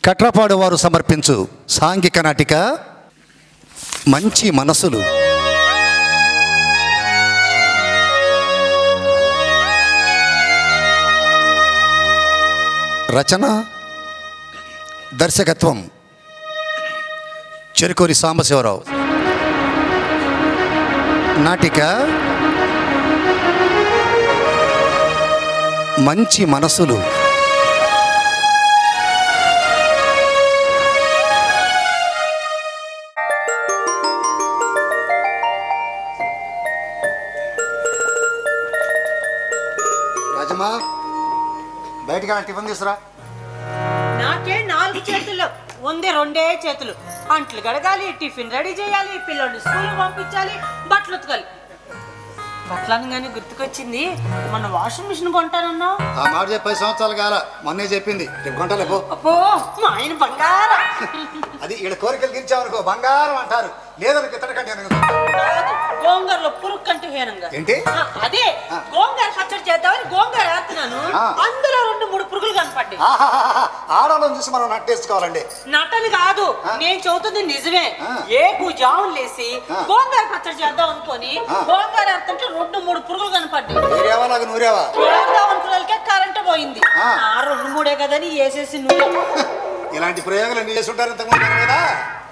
కట్రపాడు వారు సమర్పించు సాంఘిక నాటిక మంచి మనసులు. రచన దర్శకత్వం చెరుకూరి సాంబశివరావు. నాటిక మంచి మనసులు. రాజమ్మా, బయటగా టిఫిన్ తీసురా. నాకే 4 చేతులు ఉంది, 2 చేతులు. అంట్లు గడగాలి, టిఫిన్ రెడీ చేయాలి, పిల్లల్ని స్కూల్ పంపించాలి, బట్టలు ఉతకాలి. బట్టలను కానీ గుర్తుకొచ్చింది, మన వాషింగ్ మిషన్ కొంటానన్నావు. ఆ మాట 10 సంవత్సరాలు కాల, మొన్నే చెప్పింది. రేపు కొంటలే పో. అబ్బో, మా ఆయన బంగారం. అది ఇక్కడ కోరికలు తీర్చామనుకో బంగారం అంటారు. లేదనుకో ఇతరకంటే గోంగూరలో పురుగు కంటే హీనంగా. ఏంటి? అదే గోంగూర పచ్చడి చేద్దామని గోంగూర వేస్తున్నాను, అందులో 2-3 పురుగులు కనపడ్డాయి. ఆడవాళ్ళని చూసి మనం నట్టేసుకోవాలండి. నటని కాదు, నేను చెబుతుంది నిజమే. జాములు లేసి గోంగూర పచ్చడి చేద్దాం అనుకొని గోంగూర వేస్తుంటే 2-3 పురుగులు కనపడ్డాయి. నూరేవా అనుకునే కరెంట్ పోయింది. 2-3 కదని వేసేసి నూనె. ఇలాంటి ప్రయోగాలు ఎన్ని చేసి ఉంటారు ఇంతకుముందు కదా.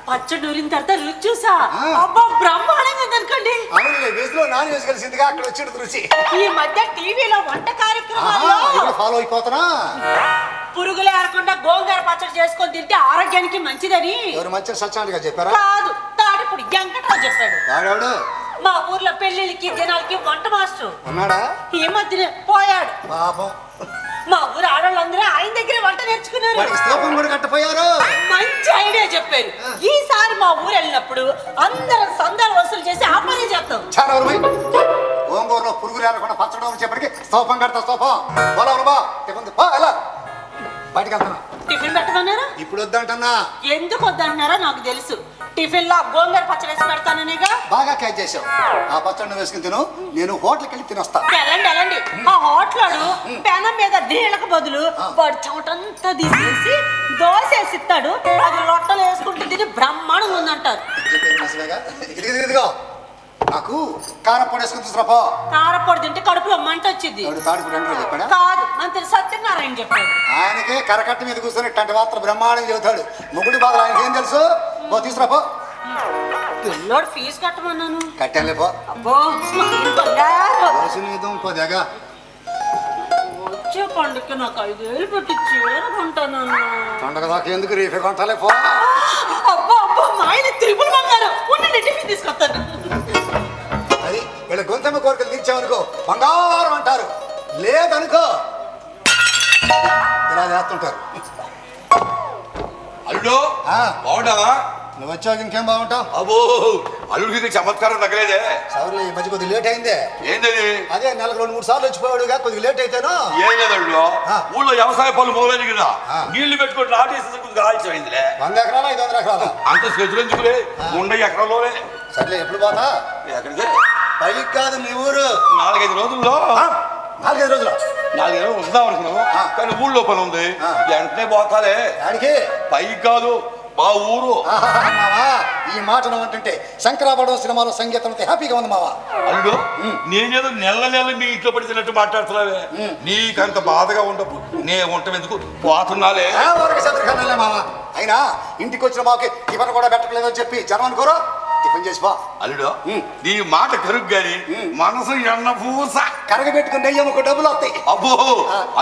పచ్చడి నూరిన తర్వాత రుచి చూసా, అబ్బా బ్రహ్మాండంగా ఉందనుకోండి. నాన్ వేసి కలిసిందిగా అక్కడ వచ్చి రుచి. ఈ మధ్య టీవీలో వంట కార్యక్రమాలు ఫాలో అయిపోతున్నా. పురుగులు ఏరకుండా గోంగూర పచ్చడి చేసుకొని తింటే ఆరోగ్యానికి మంచిదని ఎవరు మంచి సత్యానికి చెప్పారా? కాదు, తాడిపూడి వెంకటరావు చెప్పాడు. వాడెవడు? మా ఊర్లో పెళ్లిళ్ళకి దినాలకి వంట మాస్టర్ ఉన్నాడా? ఈ మధ్యనే పోయాడు. పాపం. మా ఊరు ఆడవాళ్ళందరూ ఆయన దగ్గర వంట నేర్చుకున్నారు. కట్టపోయారు. మంచి ఐడియా చెప్పారు. ఈసారి మా ఊరు వెళ్ళినప్పుడు అందరం సందాలు వసూలు చేసి ఆ పని చేస్తాం. చాలా గోంగూరలో పురుగులు ఏరకుండా పచ్చడం చెప్పటికి స్తోపం కడతా. స్తోపం బయటకు వెళ్తున్నా. టిఫిన్ పెట్టమన్నారా? ఇప్పుడు వద్దంటున్నా. ఎందుకు వద్దంటున్నారో నాకు తెలుసు. టిఫిన్ లో గోంగూర పచ్చడి వేసి పెడతాననేగా. బాగా క్యాచ్ చేసావు. ఆ పచ్చడిని వేసుకుని తిను, నేను హోటల్కి వెళ్ళి తినొస్తా. వెళ్ళండి. ఆ హోటల్ పెనం మీద నీళ్ళకు బదులు వాడు చెమటంతా తీసేసి దోశ వేసి ఇస్తాడు. అది లొట్టలు వేసుకుంటూ తిని బ్రహ్మాండంగా ఉందంటారు. ఇదిగో నాకు కారపొడి వేసుకుని తీసుకురాపో. కారపొడి తింటే కడుపులో మంట వచ్చింది. చెప్పాడా? కాదు, మంత్రి సత్యనారాయణ చెప్పాడు. ఆయనకే కరకట్ట మీద కూర్చొని ఇట్లాంటి మాత్రం బ్రహ్మాండం చెబుతాడు. ముగ్గుడి బాధలు ఆయనకి ఏం తెలుసు? పో తీసుకురాపో. పిల్లోడు ఫీజు కట్టమన్నాను. కట్టాలే పో. అబ్బో, పోదేగా వచ్చే పండుగకి నాకు 5,000 పెట్టి చీర కొంటానన్నా. పండుగ దాకా ఎందుకు రేపే కొంటాలే పో. అబ్బో మా ఆయన త్రిపుల్ బంగారు. ఉండండి, టిఫిన్ తీసుకొస్తాను. అది వీళ్ళ గొంతమ్మ కోరికలు తీర్చామనుకో బంగారం అంటారు. లేదనుకో ఇలా చేస్తుంటారు. అల్లుడు బాగుంటావా? నువ్వు వచ్చాక ఇంకేం బాగుంటావు? అబ్బో, అల్లుడికి చమత్కారం తగ్గలేదే. సౌర్లు ఈ మధ్య కొద్దిగా లేట్ అయిందే. ఏంటది? అదే నెలకు 2-3 సార్లు వచ్చిపోయాడుగా, కొద్దిగా లేట్ అయితేను. ఏం లేదు అల్లుడు, ఊళ్ళో వ్యవసాయ పనులు మొదలైన కదా, నీళ్లు పెట్టుకుని నాటేసి కొద్దిగా ఆలస్యమైందిలే. 100 ఎకరాలా 500 ఎకరాలా? అంత చేతులు ఎందుకులే, 100 ఎకరాల్లోనే. సర్లే, ఎప్పుడు పోతా? ఎక్కడికి? పైకి కాదు, మీ ఊరు. 4-5 రోజుల్లో. 4-5 రోజులు? 4 రోజులు వద్దాం అనుకున్నాము, కానీ ఊళ్ళో పని ఉంది. వెంటనే పోతాలే. ఆడికి పైకి కాదు, మా ఊరు. మావా, ఈ మాట అంటుంటే శంకరాభరణం సినిమాలో సంగీతంతో హ్యాపీగా ఉంది మావా. అల్లుడు, నేనేదో నెల మీ ఇంట్లో పడిచినట్టు మాట్లాడుతున్నావే. నీకంత బాధగా ఉండవు, నే ఉంటాం ఎందుకు, పోతున్నాలే. మావా, అయినా ఇంటికి వచ్చిన మాకి టిఫిన్ కూడా పెట్టలేదని చెప్పి జనం అనుకోరు. టిఫిన్ చేసిపో. అల్లుడు, నీ మాట కరుగు గాని మనసు ఎన్న పూస కరగబెట్టుకుని నెయ్యమ్మకు డబ్బులు వస్తాయి. అబ్బో,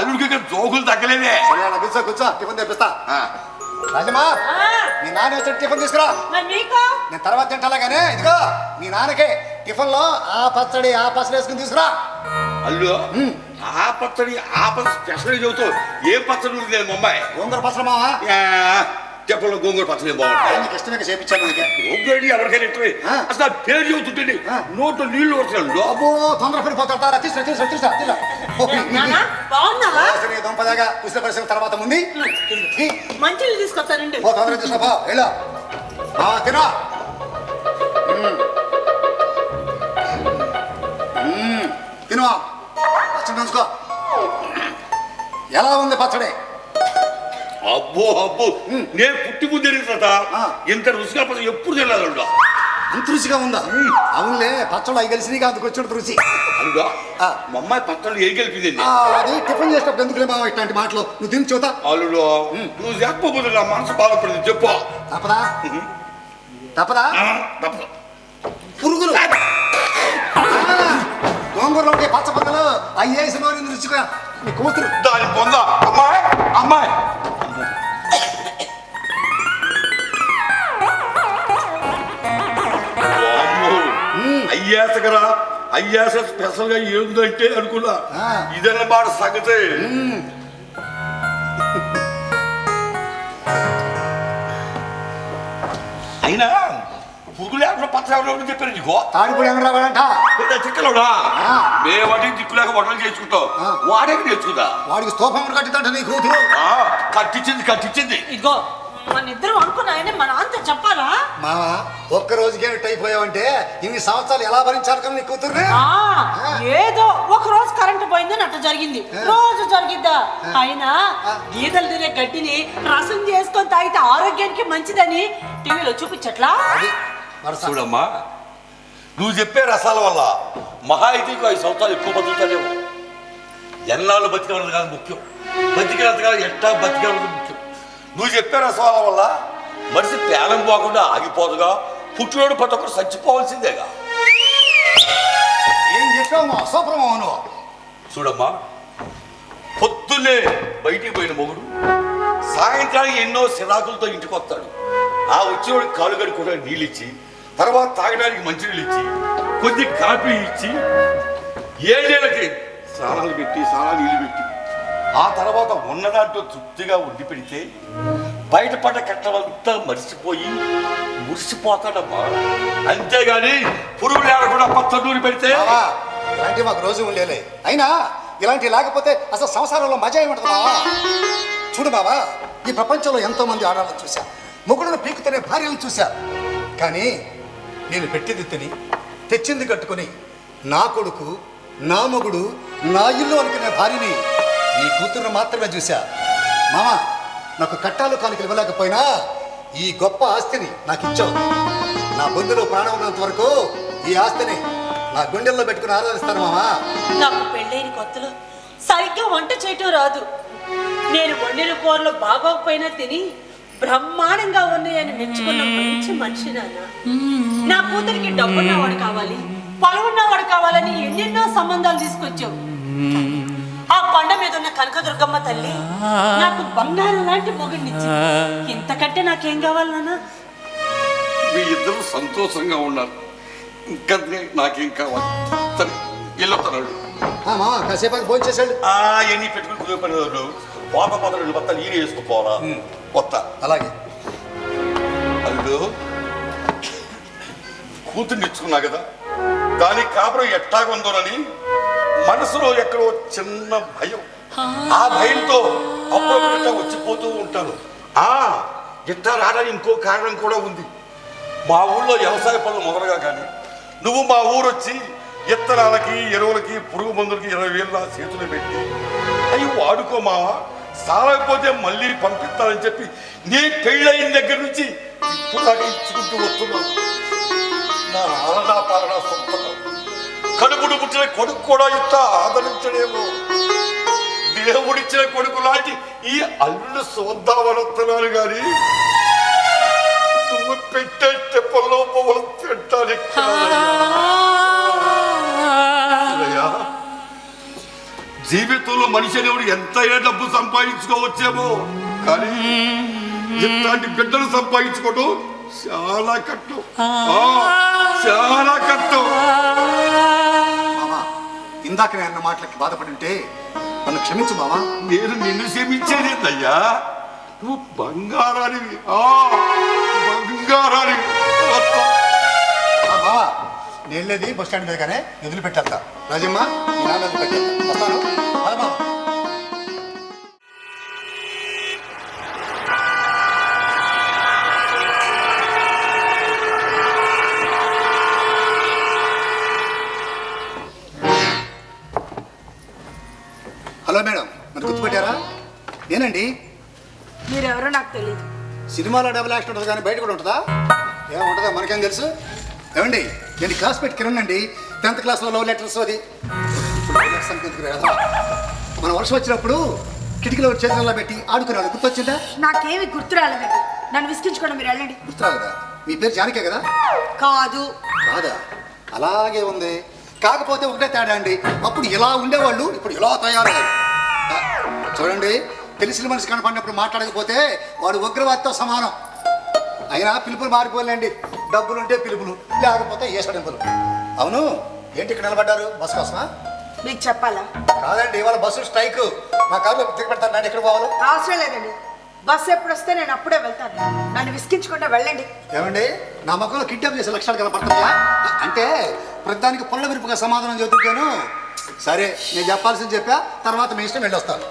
అల్లుడికి జోకులు తగ్గలేదే. కూర్చో కూర్చో, టిఫిన్ తెప్పిస్తా. రాజమ్మా, మీ నాన్న వచ్చి టిఫిన్ తీసుకురా. నేను తర్వాత తింటాలాగానే. ఇదిగో మీ నాన్నకే టిఫిన్ లో ఆ పచ్చడి వేసుకుని తీసుకురా. అల్లు, ఆ పచ్చడి స్పెషల్ చదువుతావు. ఏ పచ్చడి ఉంది ముంబాయి? గోంగూర పచ్చడి మావా. చెప్పలో గోంగూర పచ్చడి బాగుంటాయి. నీకు ఇష్టమే చేపించాను. గోంగూర ఎవరికైనా ఇష్టమే. అసలు ఆ పేరు చెబుతుంటే నోట్లో నీళ్లు వస్తున్నాడు. అబ్బో, తొందర పడిపోతారా? తీసుకురా. దొంపదాగా పుస్తక పరిశ్రమ తర్వాత ముందు మంచిలు తీసుకొస్తానండి. తొందరగా తీసుకురా. వెళ్ళా తినా. తినువా, పచ్చడి ఉంచుకో. ఎలా ఉంది పచ్చడి? అబ్బో అబ్బో నేను పుట్టి బుద్ధి తాత ఇంత రుచిగా పచ్చడి ఎప్పుడు తినలేదు అంత రుచిగా ఉందా? అవునులే, పచ్చళ్ళు అవి కలిసి అందుకు వచ్చినట్టు రుచి. అడుగా మా అమ్మాయి పచ్చళ్ళు ఏం కలిపింది అది టిఫిన్ చేసేటప్పుడు ఎందుకులే మామ ఇట్లాంటి మాటలు నువ్వు తిని చూతా. అల్లుడు నువ్వు చెప్పబోదు నా మనసు బాధపడింది చెప్పు. తప్పదా? తప్పదా? తప్పదు. పురుగులు గోంగూరలో ఉండే పచ్చ పక్కలు అవి వేసి నోరింది రుచిగా నీ కూతురు దాని పొంద అమ్మాయి అమ్మాయి అయ్యాసగరా అయ్యాస స్పెషల్ గా ఏందంటే అనుకున్నా ఇదన్నమాట సంగతి. అయినా పురుగులు ఎవరో పచ్చ ఎవరో చెప్పారు నీకో తాడిపూడి ఎంగరావాడంట చిక్కలోడా మేమటి దిక్కులేక వంటలు చేసుకుంటాం వాడే నేర్చుకుంటా వాడికి స్తూపం కట్టిందంట నీ కూతురు కట్టించింది ఇదిగో మన ఇద్దరు అనుకున్నాయని మన అంత చెప్పాలా మామ ఒక్క రోజుకే అయిపోయావంటే ఇన్ని సంవత్సరాలు ఎలా భరించాలి కదా నీ కూతుర్ని ఏదో ఒక రోజు కరెంట్ పోయిందని అట్లా జరిగింది రోజు జరిగిద్దా అయినా గీతలు తినే గడ్డిని రసం చేసుకొని తాగితే ఆరోగ్యానికి మంచిదని టీవీలో చూపించట్లా చూడమ్మా నువ్వు చెప్పే రసాల వల్ల మహా అయితే 5 సంవత్సరాలు ఎక్కువ బతుకుతానేమో. ఎన్నాళ్ళు బతికేవాళ్ళు కాదు ముఖ్యం, బతికినంతగా ఎట్టా బతికేవాళ్ళు ముఖ్యం. నువ్వు చెప్పే రసాల వల్ల మనిషి పేలం పోకుండా ఆగిపోదుగా, పుట్టినోడు ప్రతి ఒక్కరు చచ్చిపోవాల్సిందేగా. ఏం చెప్పావు అసోప్రమాను. చూడమ్మా పొద్దున్నే బయటికి పోయిన మొగుడు సాయంత్రానికి ఎన్నో సిరాకులతో ఇంటికి వస్తాడు. ఆ వచ్చేవాడికి కాలు గడుకుండా నీళ్ళు ఇచ్చి, తర్వాత తాగడానికి మంచినీళ్ళు ఇచ్చి, కొద్ది కాఫీ ఇచ్చి, 7 ఏళ్ళకి స్నానాలు పెట్టి నీళ్ళు పెట్టి, ఆ తర్వాత ఉన్నదాంట్లో తృప్తిగా ఉండి పెడితే బయటపడ్డ కట్టలంతా మరిచిపోయి మురిసిపోతాడమ్మా. అంతేగాని పురుగులు ఏడకుండా పచ్చ నూనె పెడితే ఇలాంటి మాకు రోజు ఉండేలే. అయినా ఇలాంటి లేకపోతే అసలు సంసారంలో మజా ఏమంటుందా? చూడు బావా, ఈ ప్రపంచంలో ఎంతో మంది ఆడాలని చూశా, మొగుడును పీకుతనే భార్యను చూశా. కానీ నేను పెట్టింది తిని తెచ్చింది కట్టుకుని నా కొడుకు, నా మొగుడు, నా ఇల్లు అనుకునే భార్యని నీ కూతురును మాత్రమే చూశా. మామ నాకు కట్టాలు కానుకలు ఇవ్వలేకపోయినా ఈ గొప్ప ఆస్తిని నాకు ఇచ్చావు. నా బొందులో ప్రాణం ఉన్నంత వరకు ఈ ఆస్తిని నా గుండెల్లో పెట్టుకుని ఆరాధిస్తాను మామా. నాకు పెళ్ళైన కొత్తలో సరిగ్గా వంట చేయటం రాదు. నేను వండిన కూరలు బాగోకపోయినా తిని బ్రహ్మాండంగా ఉన్నాయని మెచ్చుకున్న మంచి మనిషి నాన్న. నా కూతురికి డబ్బున్నవాడు కావాలి, పొలం ఉన్నవాడు కావాలని ఎన్నెన్నో సంబంధాలు తీసుకొచ్చావు. ఆ కొండ మీద ఉన్న కనకదుర్గమ్మ తల్లి నాకు బంగారం లాంటి మొగుడినిచ్చి, ఇంతకంటే నాకేం కావాలి నాన్న? మీ ఇద్దరు సంతోషంగా ఉన్నారు, ఇంకా నాకేం కావాలి? సరే వెళ్ళొస్తున్నాడు. మామ కాసేపు భోజనం చేశాడు. ఎన్ని పెట్టుకుని కుదిరిపోయిన పోత 2 బత్తాలు ఈయన వేసుకుపోవాలా కొత్త. అలాగే అల్లు కూతురు తెచ్చుకున్నా కదా, దాని కాపురం ఎట్టాగా ఉందోనని మనసులో ఎక్కడో చిన్న భయం. ఆ భయంతో అప్పుడప్పుడు వచ్చిపోతూ ఉంటాను. ఇట్టా రావడానికి ఇంకో కారణం కూడా ఉంది. మా ఊళ్ళో వ్యవసాయ పనులు మొదలుగా కానీ నువ్వు మా ఊరు వచ్చి ఇత్తనాలకి, ఎరువులకి, పురుగు మందులకి 20,000 నా చేతులు పెట్టి అవి వాడుకో మావా, సాలకపోతే మళ్ళీ పంపిస్తానని చెప్పి నీ పెళ్ళయిన దగ్గర నుంచి ఇప్పుడు నాకు ఇచ్చుకుంటూ వస్తున్నాను. నా ఆలనా పాలనా సొంతగా కడుపుడు పుట్టిన కొడుకు కూడా ఇంత ఆదరించడేమో. దేవుడిచ్చిన కొడుకు లాంటి ఈ అల్లు సోద్దామనుతున్నాను కానీ నువ్వు పెట్టే తెప్పల్లో పువ్వులు పెట్టాలి. జీవితంలో మనిషి అనేవాడు ఎంతైనా డబ్బు సంపాదించుకోవచ్చేమో, కానీ ఇట్లాంటి బిడ్డలు సంపాదించుకోవడం చాలా కష్టం, చాలా కష్టం. ఇందాక నేను అన్న మాటలకి బాధపడి ఉంటే నన్ను క్షమించు మామా. నేను నిన్ను క్షమించేది అయ్యా, నువ్వు బంగారానివి, బంగారానివి. మామా నేను లేదు బస్ స్టాండ్ మీద కానీ వదిలిపెట్టేస్తా. రాజమ్మ ఈ నాన్న వదిలిపెట్టేస్తా, వస్తాను. మామా హలో మేడం, నన్ను గుర్తుపెట్టారా? నేనండి. మీరెవరో నాకు తెలియదు. సినిమాలో డబుల్ యాక్షన్ ఉంటుంది కానీ బయట కూడా ఉంటుందా? ఏముంటుందా మనకేం తెలుసు? ఏమండి, నేను క్లాస్మేట్ కిరణ్ అండి, 10th క్లాస్లో లవ్ లెటర్స్ అది. మన వర్షం వచ్చినప్పుడు కిటికీలో చేతుల్లో పెట్టి ఆడుకున్నాడు, గుర్తొచ్చిందా? నాకేమి గుర్తు రాలేదండి. నన్ను విసిగించుకోండి, మీరు వెళ్ళండి. గుర్తురాలేదా? మీ పేరు జానకే కదా? కాదు. కాదా? అలాగే ఉంది. కాకపోతే ఒకటే తేడా అండి, అప్పుడు ఇలా ఉండేవాళ్ళు, ఇప్పుడు ఇలా తయారయ్యారు. చూడండి, తెలిసిన మనిషి కనపడినప్పుడు మాట్లాడకపోతే వాడు ఉగ్రవాదితో సమానం. అయినా పిలుపులు మారిపోలేండి, డబ్బులుంటే పిలుపులు, లేకపోతే ఏసడింపులు. అవును, ఏంటి ఇక్కడ నిలబడ్డారు? బస్ కోసమా? మీకు చెప్పాలా? కాదండి, ఇవాళ బస్సు స్ట్రైక్. మా కారులో దిగబెడతాను, నేను ఎక్కడ పోవాలి? అవసరం లేదండి, బస్సు ఎప్పుడు వస్తే నేను అప్పుడే వెళ్తాను. నన్ను విసిగించుకుంటా వెళ్ళండి. ఏమండి, నా ముఖంలో కిడ్నాప్ చేసే లక్షణాలు కనపడుతున్నాయా? అంటే ప్రతిదానికి పొల్ల విరుపుగా సమాధానం చెబుతుంటాను. సరే, నేను చెప్పాల్సింది చెప్పా, తర్వాత మీ ఇష్టం వెళ్ళొస్తాను.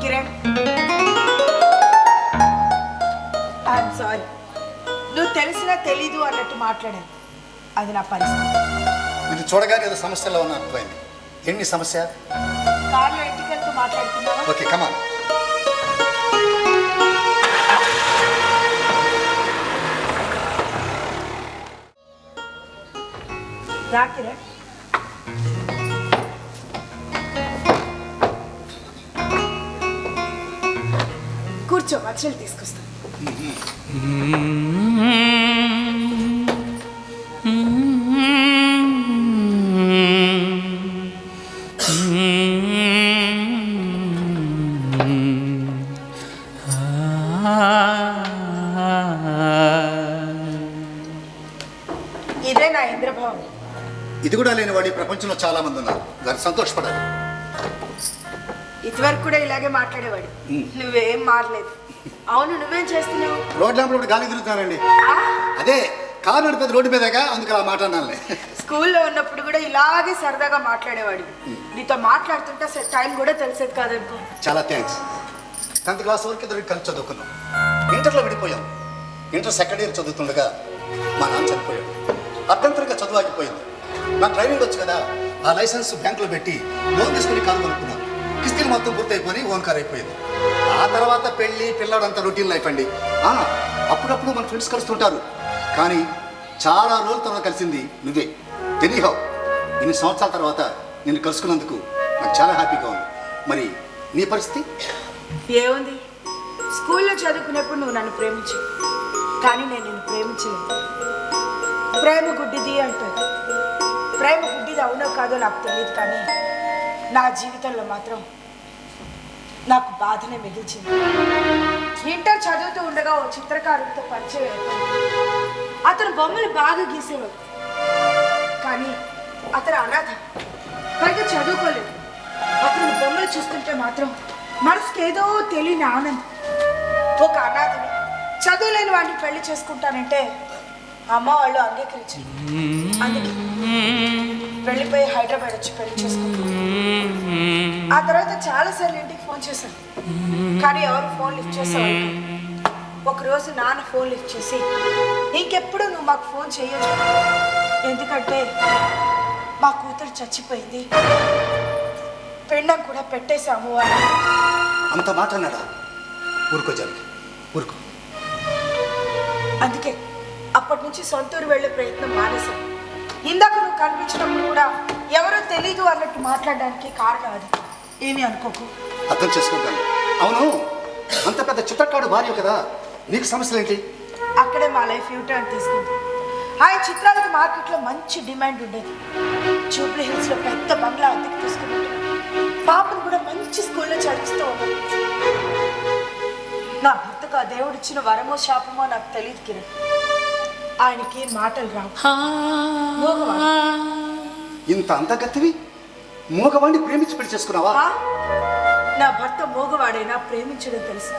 Kiran, I'm sorry. నువ్వు తెలిసినా తెలీదు అన్నట్టు మాట్లాడాను. అది నా పరిస్థితి. మీరు చూడగానే ఏదో సమస్యలో ఉన్న అర్థమైంది. ఏంటి సమస్య? కార్లో ఇంటికి వెళ్తూ మాట్లాడుతున్నావా? ఓకే, కమాన్. రా కిరణ్. కూర్చో, మచ్చలు తీసుకొస్తా. ఇదే నా ఇంద్రభవన్. ఇది కూడా లేని వాడు ఈ ప్రపంచంలో చాలా మంది ఉన్నారు, దాన్ని సంతోషపడాలి. ఇదివరకు కూడా ఇలాగే మాట్లాడేవాడు. నువ్వేం మారలేదు. అవును, నువ్వేం చేస్తున్నావు? రోడ్ల ఇప్పుడు గాలి తిరుగుతున్నానండి. అదే కారు నడిపేది రోడ్డు మీదేగా, అందుకు అలా మాట్లాడాలి. స్కూల్లో ఉన్నప్పుడు కూడా ఇలాగే సరదాగా మాట్లాడేవాడు. నీతో మాట్లాడుతుంటే అసలు టైం కూడా తెలిసేది కాదనుకో. చాలా థ్యాంక్స్. 10th క్లాస్ వరకు ఇద్దరు కలిసి చదువుకున్నాం. ఇంటర్లో విడిపోయాం. ఇంటర్ సెకండ్ ఇయర్ చదువుతుండగా మా నాన్న చనిపోయాడు. అర్ధంతరంగా చదువు ఆగిపోయింది. నా ట్రైనింగ్ వచ్చు కదా, ఆ లైసెన్స్ బ్యాంకులో పెట్టి లోన్ తీసుకుని కారు కొనుక్కున్నాను. కిస్తీలు మొత్తం పూర్తయిపోయి ఓన్ కార్ అయిపోయింది. ఆ తర్వాత పెళ్ళి, పిల్లాడంతా రొటీన్ లైఫ్ అండి. అప్పుడప్పుడు మన ఫ్రెండ్స్ కలుస్తుంటారు, కానీ చాలా రోజుల తర్వాత కలిసింది నువ్వే. ఎనీహౌ, ఇన్ని సంవత్సరాల తర్వాత నిన్ను కలుసుకున్నందుకు నాకు చాలా హ్యాపీగా ఉంది. మరి నీ పరిస్థితి? ఏముంది, స్కూల్లో చదువుకునేప్పుడు నువ్వు నన్ను ప్రేమించు, కానీ నేను నిన్ను ప్రేమించలేదు. ప్రేమ గుడ్డిది అంటారు. ప్రేమ గుడ్డిది అవునో కాదో నాకు తెలియదు, కానీ నా జీవితంలో మాత్రం నాకు బాధనే మిగిల్చింది. ఇంటర్ చదువుతూ ఉండగా ఓ చిత్రకారుడితో పరిచయం అయిపోయింది. అతను బొమ్మలు బాగా గీసేవాడు, కానీ అతను అనాథ, పైగా చదువుకోలేదు. అతను బొమ్మలు చూస్తుంటే మాత్రం మనసుకి ఏదో తెలియని ఆనందం. ఒక అనాథని, చదువులేని వాడిని పెళ్లి చేసుకుంటానంటే అమ్మ వాళ్ళు అంగీకరించారు. అందుకే వెళ్ళిపోయి హైదరాబాద్ వచ్చి పెళ్లి చేసుకుంటాను. ఆ తర్వాత చాలాసార్లు ఇంటికి ఫోన్ చేశాను, కానీ ఎవరు ఫోన్ లిఫ్ట్ చేసేవాళ్ళు. ఒకరోజు నాన్న ఫోన్ లిఫ్ట్ చేసి, ఇంకెప్పుడు నువ్వు మాకు ఫోన్ చేయొచ్చు, ఎందుకంటే మా కూతురు చచ్చిపోయింది, పెండం కూడా పెట్టేశాము అని. అంత మాట అన్నాడా? ఊరుకో జానకి, ఊరుకో. అందుకే అప్పటి నుంచి సొంతూరు వెళ్ళే ప్రయత్నం మానేశాను. ఇందాక నువ్వు కనిపించినప్పుడు కూడా ఎవరో తెలీదు అన్నట్టు మాట్లాడడానికి కారణం అది. ఏమీ అనుకోకు. అర్థం చేసుకుంటాను. అవును, అంత పెద్ద చిత్రకారుడు భార్య కదా, నీకు సమస్యలు ఏంటి? అక్కడే మా లైఫ్ యూటర్న్ తీసుకుంది. ఆయన చిత్రాలకు మార్కెట్లో మంచి డిమాండ్ ఉండేది. జూబ్లీ హిల్స్లో పెద్ద బంగ్లా అద్దెకి తీసుకున్నట్టు పాపను కూడా మంచి స్కూల్లో చదివిస్తూ ఉన్నాను. నా భర్తకు ఆ దేవుడిచ్చిన వరమో శాపమో నాకు తెలియదు కిరణ్. ఆయనకి మాటలు రావు. మూగవాడు. ఇంత అంతగతివి మూగవాడిని ప్రేమించి పెళ్లి చేసుకున్నావా? నా భర్త మూగవాడైనా ప్రేమించడం తెలుసు,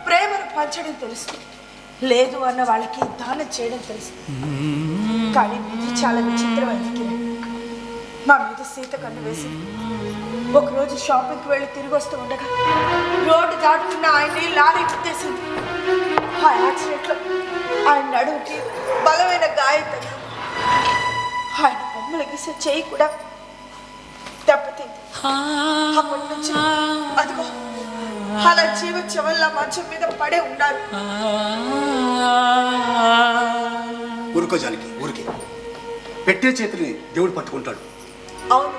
ప్రేమను పంచడం తెలుసు, లేదు అన్న వాళ్ళకి దానం చేయడం తెలుసు. కానీ విధి చాలా విచిత్రమైంది కిరణ్. మా మీద సీత కన్ను వేసి ఒకరోజు షాపింగ్కి వెళ్ళి తిరిగి వస్తూ ఉండగా రోడ్డు దాటుతున్న ఆయన్ని లారీ గుద్దేసింది. ఆ యాక్సిడెంట్లో ఆయన నడుముకి బలమైన గాయం తగిలింది. ఆయన బొమ్మలు గీసే చేయి కూడా దెబ్బతింది. అప్పటి నుంచి అదిగో అలా జీవచ్చవల్లా మంచం మీద పడే ఉన్నారు. ఊరుకో జానకి, ఊరికే పెట్టే చేతిని దేవుడు పట్టుకుంటాడు. అవును,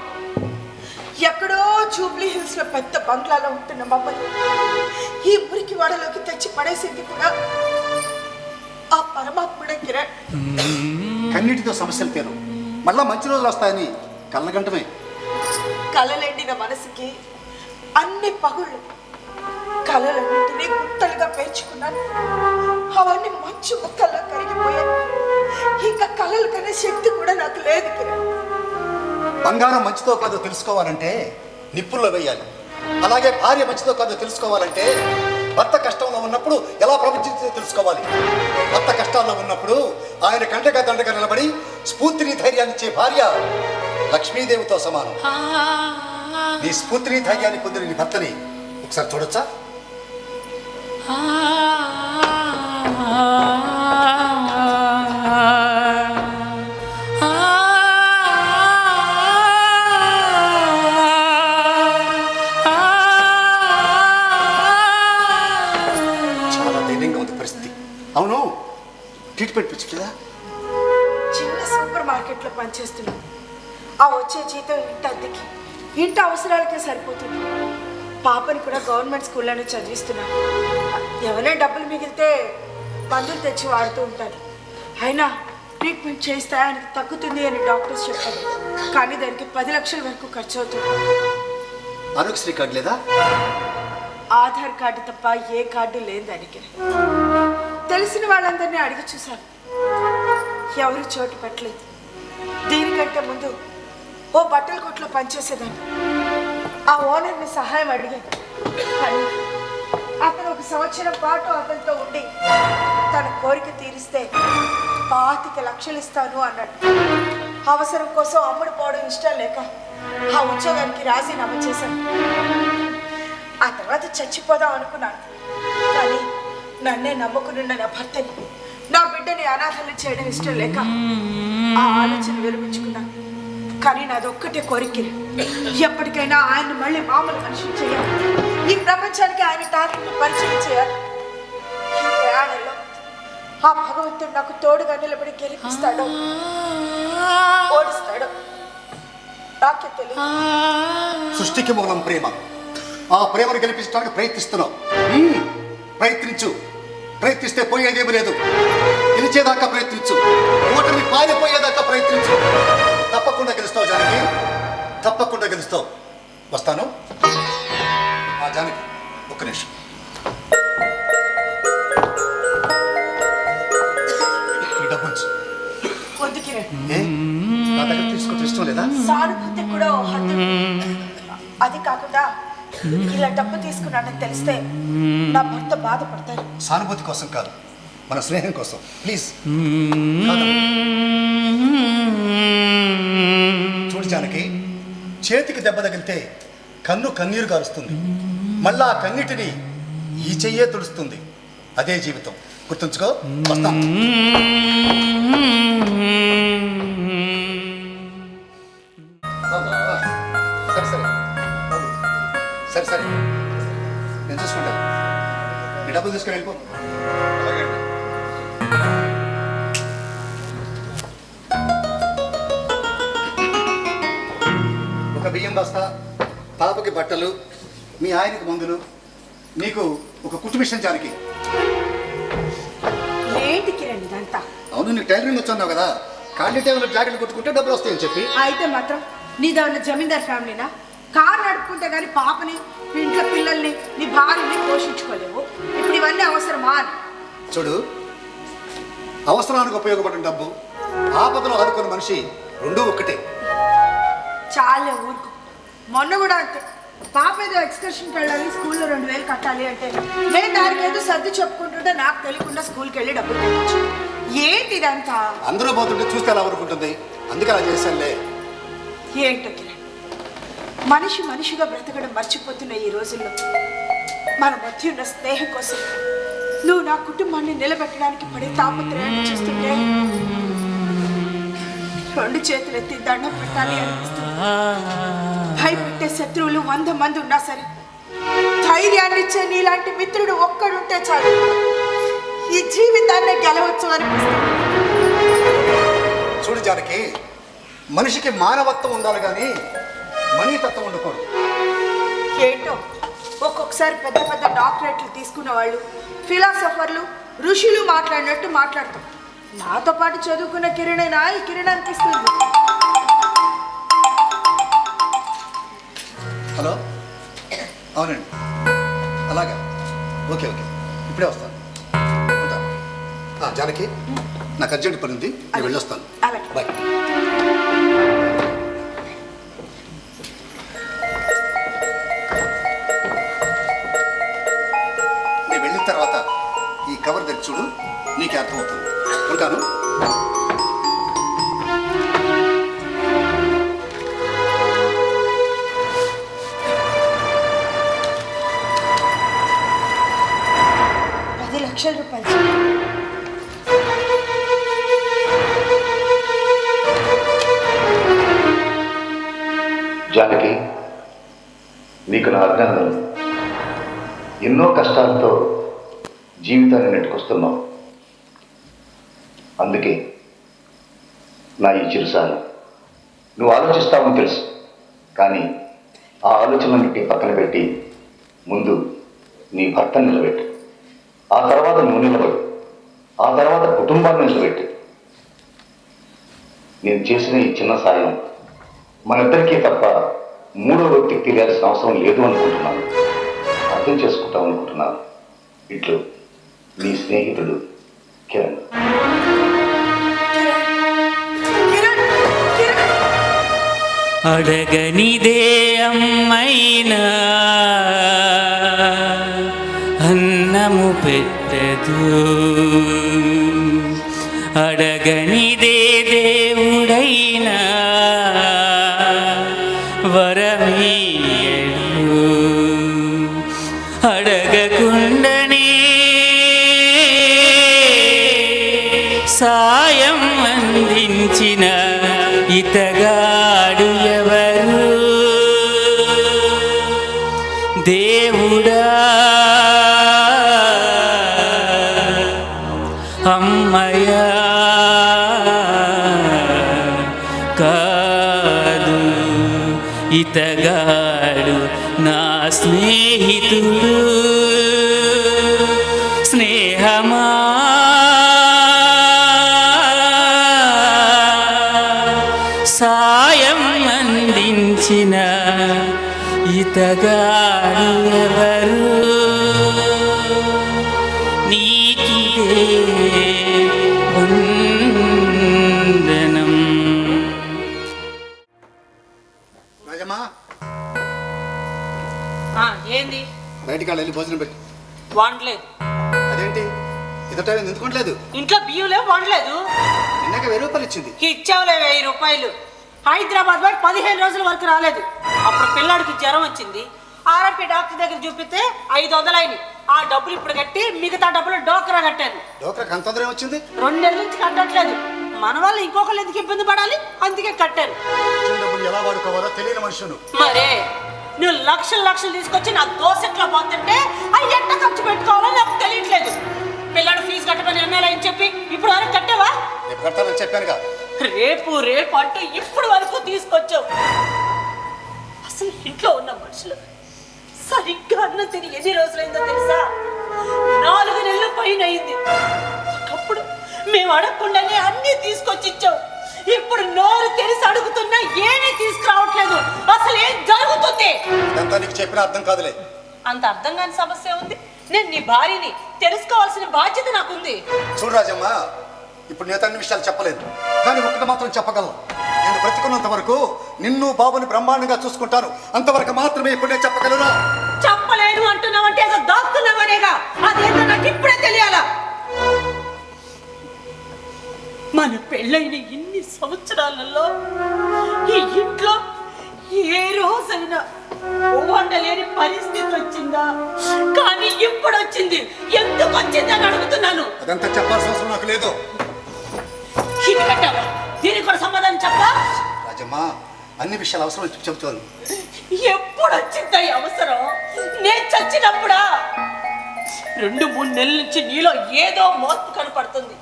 ఎక్కడో జూబ్లీ హిల్స్ లో పెద్ద బంగ్లాలో ఉంటున్న మమ్మల్ని ఈ మురికి వాడలోకి తెచ్చి పడేసింది కూడా ఆ పరమాత్ముడే కిరణ్. కన్నీటితో సమస్యలు తీరు, మళ్ళా మంచి రోజులు వస్తాయని కళ్ళగంటమే. కలలెండిన మనసుకి అన్ని పగుళ్ళు, కలలన్నింటినీ గుట్టలుగా పేర్చుకున్నాను. అవన్నీ మంచు ముక్కల్లో కరిగిపోయాయి. ఇంకా కలలు కనే శక్తి కూడా నాకు లేదు కిరణ్. బంగారం మంచితో కాదో తెలుసుకోవాలంటే నిప్పుల్లో వేయాలి. అలాగే భార్య మంచితో కాదో తెలుసుకోవాలంటే భర్త కష్టంలో ఉన్నప్పుడు ఎలా ప్రవర్తించో తెలుసుకోవాలి. భర్త కష్టాల్లో ఉన్నప్పుడు ఆయన కంటగా దండగా నిలబడి స్ఫూర్తిని ధైర్యాన్ని ఇచ్చే భార్య లక్ష్మీదేవితో సమానం. నీ స్ఫూర్తిని ధైర్యాన్ని పొందిన నీ భర్తని ఒకసారి చూడొచ్చా? చాలా ధైర్యంగా ఉంది పరిస్థితి. అవును, ట్రీట్మెంట్ పిచ్చలేదా? చిన్న సూపర్ మార్కెట్లో పనిచేస్తున్నాను. ఆ వచ్చే జీతం ఇంటి అద్దెకి, ఇంటి అవసరాలకే సరిపోతుంది. పాపని కూడా గవర్నమెంట్ స్కూల్లోనే చదివిస్తున్నాను. ఎవరైనా డబ్బులు మిగిలితే మందులు తెచ్చి వాడుతూ ఉంటాను. అయినా ట్రీట్మెంట్ చేస్తే ఆయనకి తగ్గుతుంది అని డాక్టర్స్ చెప్పారు. కానీ దానికి 10 లక్షల వరకు ఖర్చు అవుతుంది. ఆరోగ్యశ్రీ కార్డు లేదా? ఆధార్ కార్డు తప్ప ఏ కార్డు లేదు దానికి. తెలిసిన వాళ్ళందరినీ అడిగి చూశాను, ఎవరు చోటు పెట్టలేదు. దీనికంటే ముందు ఓ బట్టల కొట్లో పనిచేసేదాన్ని. ఆ ఓనర్ని సహాయం అడిగాను. కానీ అతను 1 సంవత్సరం పాటు అతనితో ఉండి తన కోరిక తీరిస్తే 25 లక్షలు ఇస్తాను అన్నాడు. అవసరం కోసం అమ్ముడు పోవడం ఇష్టం లేక ఆ ఉద్యోగానికి రాజీనామా చేశాను. ఆ తర్వాత చచ్చిపోదాం అనుకున్నాను. కానీ నన్నే నమ్ముకున్న నా భర్తని, నా బిడ్డని అనాథలు చేయడం ఇష్టం లేక ఆ ఆలోచన విరమించుకున్నాను. కానీ నాది ఒక్కటే కోరిక, ఎప్పటికైనా ఆయన మళ్ళీ మామూలు మనిషిని చేయాలి. ఈ ప్రపంచానికి ఆయన టాలెంట్ని పరిచయం చేయాలి. ఈ ప్రయాణంలో ఆ భగవంతుడు నాకు తోడుగా నిలబడి గెలిపిస్తాడు, ఓడిస్తాడు, నాకే తెలియదు. సృష్టికి మూలం ప్రేమ. ఆ ప్రేమను గెలిపించడానికి ప్రయత్నిస్తున్నావు. ప్రయత్నించు. ప్రయత్నిస్తే పోయేదేమీ లేదు. గెలిచేదాకా ప్రయత్నించు. ఓటమి పారిపోయేదాకా ప్రయత్నించు. తప్పకుండా గెలుస్తావు జానకి, తప్పకుండా గెలుస్తావు. వస్తాను. ఆ జానకి, ఒక్క నిమిషం. ఈ డబ్బు ఉంచు. వద్దు కిరణ్, ఏ నా దగ్గర తీసుకుంటే ఇష్టం లేదా? సానుభూతి కూడా ఓ హద్దు ఉంది. అది కాకుండా ఇలా డబ్బు తీసుకున్నానని తెలిస్తే నా భర్త బాధపడతారు. సానుభూతి కోసం కాదు, మన స్నేహం కోసం. ప్లీజ్ చూడు జానకి, చేతికి దెబ్బ తగిలితే కన్ను కన్నీరు గారుస్తుంది. మళ్ళా ఆ కన్నీటిని ఈ చెయ్యే తుడుస్తుంది. అదే జీవితం. గుర్తుంచుకో. వస్తాం. సరే సరే సరే సరే, నేను చూసుకుంటాను. నీ డబ్బులు తీసుకుని వెళ్ళిపో. ఒక బియ్యం బస్తా, పాపకి బట్టలు, మీ ఆయనకి మందులు, నీకు ఒక కుట్టు మిషన్ జానకి. ఏంటి కిరణ్ ఇదంతా? అవును, నీకు టైలరింగ్ వచ్చావు కదా, ఖాళీ టైంలో జాకెట్లు కుట్టుకుంటే డబ్బులు వస్తాయని చెప్పి. అయితే మాత్రం నీదేమన్నా జమీందార్ ఫ్యామిలీనా? కారు నడుపుకుంటే కానీ పాపని, ఇంట్లో పిల్లల్ని, నీ భార్యని పోషించుకోలేవు. ఇప్పుడు ఇవన్నీ అవసరమా అని. చూడు, అవసరానికి ఉపయోగపడిన డబ్బు, ఆపదలో ఆదుకున్న మనిషి రెండూ ఒక్కటే. చాలా ఊరుకు. మొన్న కూడా అంతే, పాప ఏదో ఎక్స్కర్షన్కి వెళ్ళాలి, స్కూల్లో 2000 కట్టాలి అంటే నేను దానికి ఏదో సర్ది చెప్పుకుంటుంటే నాకు తెలియకుండా స్కూల్కి వెళ్ళి డబ్బులు కట్టచ్చు. ఏంటి ఇదంతా? అందరూ పోతుంటే చూస్తే ఎలా ఊరుకుంటుంది, అందుకే అలా చేశానులే. ఏంటో కిరణ్, మనిషి మనిషిగా బ్రతకడం మర్చిపోతున్న ఈ రోజుల్లో మన మధ్య ఉన్న స్నేహం కోసం నువ్వు నా కుటుంబాన్ని నిలబెట్టడానికి పడే తాపత్రయాన్ని చూస్తుంటే 2 చేతులు ఎత్తి దండం పెట్టాలి అనిపిస్తుంది. భయపెట్టే శత్రువులు 100 మంది ఉన్నా సరే ధైర్యాన్ని ఇచ్చే నీలాంటి మిత్రుడు ఒక్కడుంటే చాలు ఈ జీవితాన్ని గెలవచ్చు అనిపిస్తుంది. చూడు జానకి, మనిషికి మానవత్వం ఉండాలి కానీ మనీతత్వం ఉండకూడదు. ఏంటో ఒక్కొక్కసారి పెద్ద పెద్ద డాక్టరేట్లు తీసుకున్న వాళ్ళు ఫిలాసఫర్లు ఋషులు మాట్లాడినట్టు మాట్లాడతాం. నాతో పాటు చదువుకున్న కిరణేనా ఈ కిరణ్ అనిపిస్తుంది. హలో, అవునండి, అలాగా, ఓకే ఓకే, ఇప్పుడే వస్తాను. ఉంటాను. జానకి, నాకు అర్జెంట్ పని ఉంది, నేను వెళ్ళొస్తాను. అలాగే. బాయ్. నేను వెళ్ళిన తర్వాత ఈ కవర్ తెరిచి చూడు, నీకే అర్థమవుతుంది. ఉంటాను. ₹10,00,000. జానకి, నీకు నా అభినందనలు. ఎన్నో కష్టాలతో జీవితాన్ని నెట్టుకొస్తున్నావు. అందుకే నా ఈ చిరుసాలు. నువ్వు ఆలోచిస్తావని తెలుసు, కానీ ఆ ఆలోచనలన్నింటినీ పక్కన పెట్టి ముందు నీ భర్తను నిలబెట్టు, ఆ తర్వాత నువ్వు నిలబడు, ఆ తర్వాత కుటుంబాన్ని నిలబెట్టు. నేను చేసిన ఈ చిన్న సాయం మనిద్దరికీ తప్ప మూడో వ్యక్తికి తెలియాల్సిన అవసరం లేదు అనుకుంటున్నాను. అర్థం చేసుకుంటాం అనుకుంటున్నాను. ఇట్లు నీ స్నేహితుడు కిరణ్. అడగనిదే అమ్మైనా అన్నము పెట్టదు, అడగనిదే దేవుడైనా వరమీయడు, అడగకుండనే సాయం అందించిన ఇతగాడు ఎవరు? దేవుడా, అమ్మయ్యా కాదు, ఇతగాడు నా స్నేహితుడు. స్నేహమా, సాయం అందించిన ఇతగాడు ఎవరు? నీకిదే వందనం. రాజమ్మా, ఏంది? బయటికి వెళ్ళి భోజనం పెట్టు. వండలేదు. అదేంటి ఇదట ఎందుకోవట్లేదు? ఇంట్లో బియ్యం లేవు, వండలేదు. ఇందాక ₹1000 ఇచ్చింది. ఇచ్చావులే ₹1000. హైదరాబాద్ వాడు 15 రోజుల వరకు రాలేదు. అప్పుడు పిల్లాడికి జ్వరం వచ్చింది. ఆర్ఎంపీ డాక్టర్ దగ్గర చూపిస్తే 500 అయినాయి. ఆ డబ్బులు ఇప్పుడు కట్టి మిగతా డబ్బులు డోక్రా కట్టాను. డోక్రాకి అంత తొందర వచ్చింది? 2 నెలల నుంచి కట్టట్లేదు. మన వల్ల ఇంకొకళ్ళు ఎందుకు ఇబ్బంది పడాలి, అందుకే కట్టాను. ఇచ్చిన డబ్బులు ఎలా వాడుకోవాలో తెలియని మనుషులు. మరే నువ్వు లక్షలు తీసుకొచ్చి నా దోసెట్లో పోతుంటే అవి ఎట్ట ఖర్చు పెట్టుకోవాలో నాకు తెలియట్లేదు. పిల్లాడు ఫీజు కట్టమని అన్నారని చెప్పి ఇప్పుడు వరకు కట్టావా? రేపు కట్టాలని చెప్పానుగా. రేపు అంటూ ఇప్పుడు వరకు తీసుకొచ్చావు. అసలు ఇంట్లో ఉన్న మనుషులు సరిగ్గా అన్నం తిని ఎన్ని రోజులైందో తెలుసా? 4 నెలలు పైన అయింది. ఒకప్పుడు మేము అడగకుండానే అన్ని తీసుకొచ్చి ఇచ్చావు. ఇప్పుడు నోరు తెరిసి అడుగుతున్నా ఏమీ తీసుకురావట్లేదు. అసలు ఏం జరుగుతుంది? ఇదంతా నీకు చెప్పిన అర్థం కాదులే. అంత అర్థం కాని సమస్య ఉంది. నేను నీ భార్యని, తెలుసుకోవాల్సిన బాధ్యత నాకుంది. చూడు రాజమ్మ, ఇప్పుడు నేను అన్ని విషయాలు చెప్పలేదు, కానీ ఒకటి మాత్రం చెప్పగలను. నేను బ్రతికున్నంత వరకు నిన్ను బాబుని బ్రహ్మాండంగా చూసుకుంటాను. అంతవరకు మాత్రమే ఇప్పుడు నేను చెప్పగలను. చెప్పలేను అంటున్నావంటే ఏదో దాక్కున్నావనేగా. అదేంటో నాకు ఇప్పుడే తెలియాలా? మన పెళ్ళైన ఇన్ని సంవత్సరాలలో ఈ ఇంట్లో ఏ రోజైనా వండలేని పరిస్థితి వచ్చిందా? కానీ ఇప్పుడు వచ్చింది. ఎందుకు వచ్చింది అని అడుగుతున్నాను. అదంతా చెప్పాల్సిన అవసరం నాకు లేదు. ఇది కట్టావా? దీనికి కూడా సమాధానం చెప్పా? రాజమ్మ, అన్ని విషయాలు అవసరం చెబుతాను. ఎప్పుడు వచ్చిందా ఈ అవసరం? నేను వచ్చినప్పుడా? 2-3 నెలల నుంచి నీలో ఏదో మార్పు కనపడుతుంది.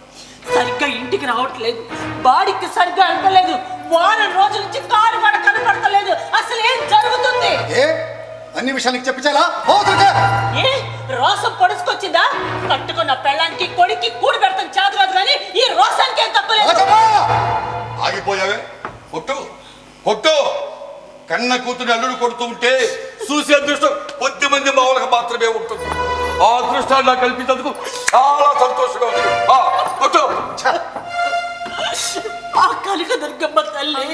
సరిగ్గా ఇంటికి రావట్లేదు, బాడీకి సరిగ్గా అంటలేదు, వారం రోజుల నుంచి కారు కూడా కనపడతలేదు. అసలు ఏం జరుగుతుంది? ఏ అన్ని విషయానికి చెప్పించాలా? ఏ రోసం పొడుచుకొచ్చిందా? కట్టుకున్న పెళ్ళానికి కొడుక్కి కూడి పెడతాం చేతరాదు కానీ ఈ రోసానికి ఏం తప్పలేదు. ఆగిపోయావే, కొట్టు కొట్టు. కన్న కూతురు అల్లుడు కొడుతూ ఉంటే చూసే అదృష్టం 10 మంది మామూలుగా మాత్రమే ఉంటుంది. ఆ అదృష్టాన్ని నాకు కల్పించేందుకు చాలా సంతోషంగా ఉంది. కొట్టు. ఆ కనక దుర్గమ్మ తల్లి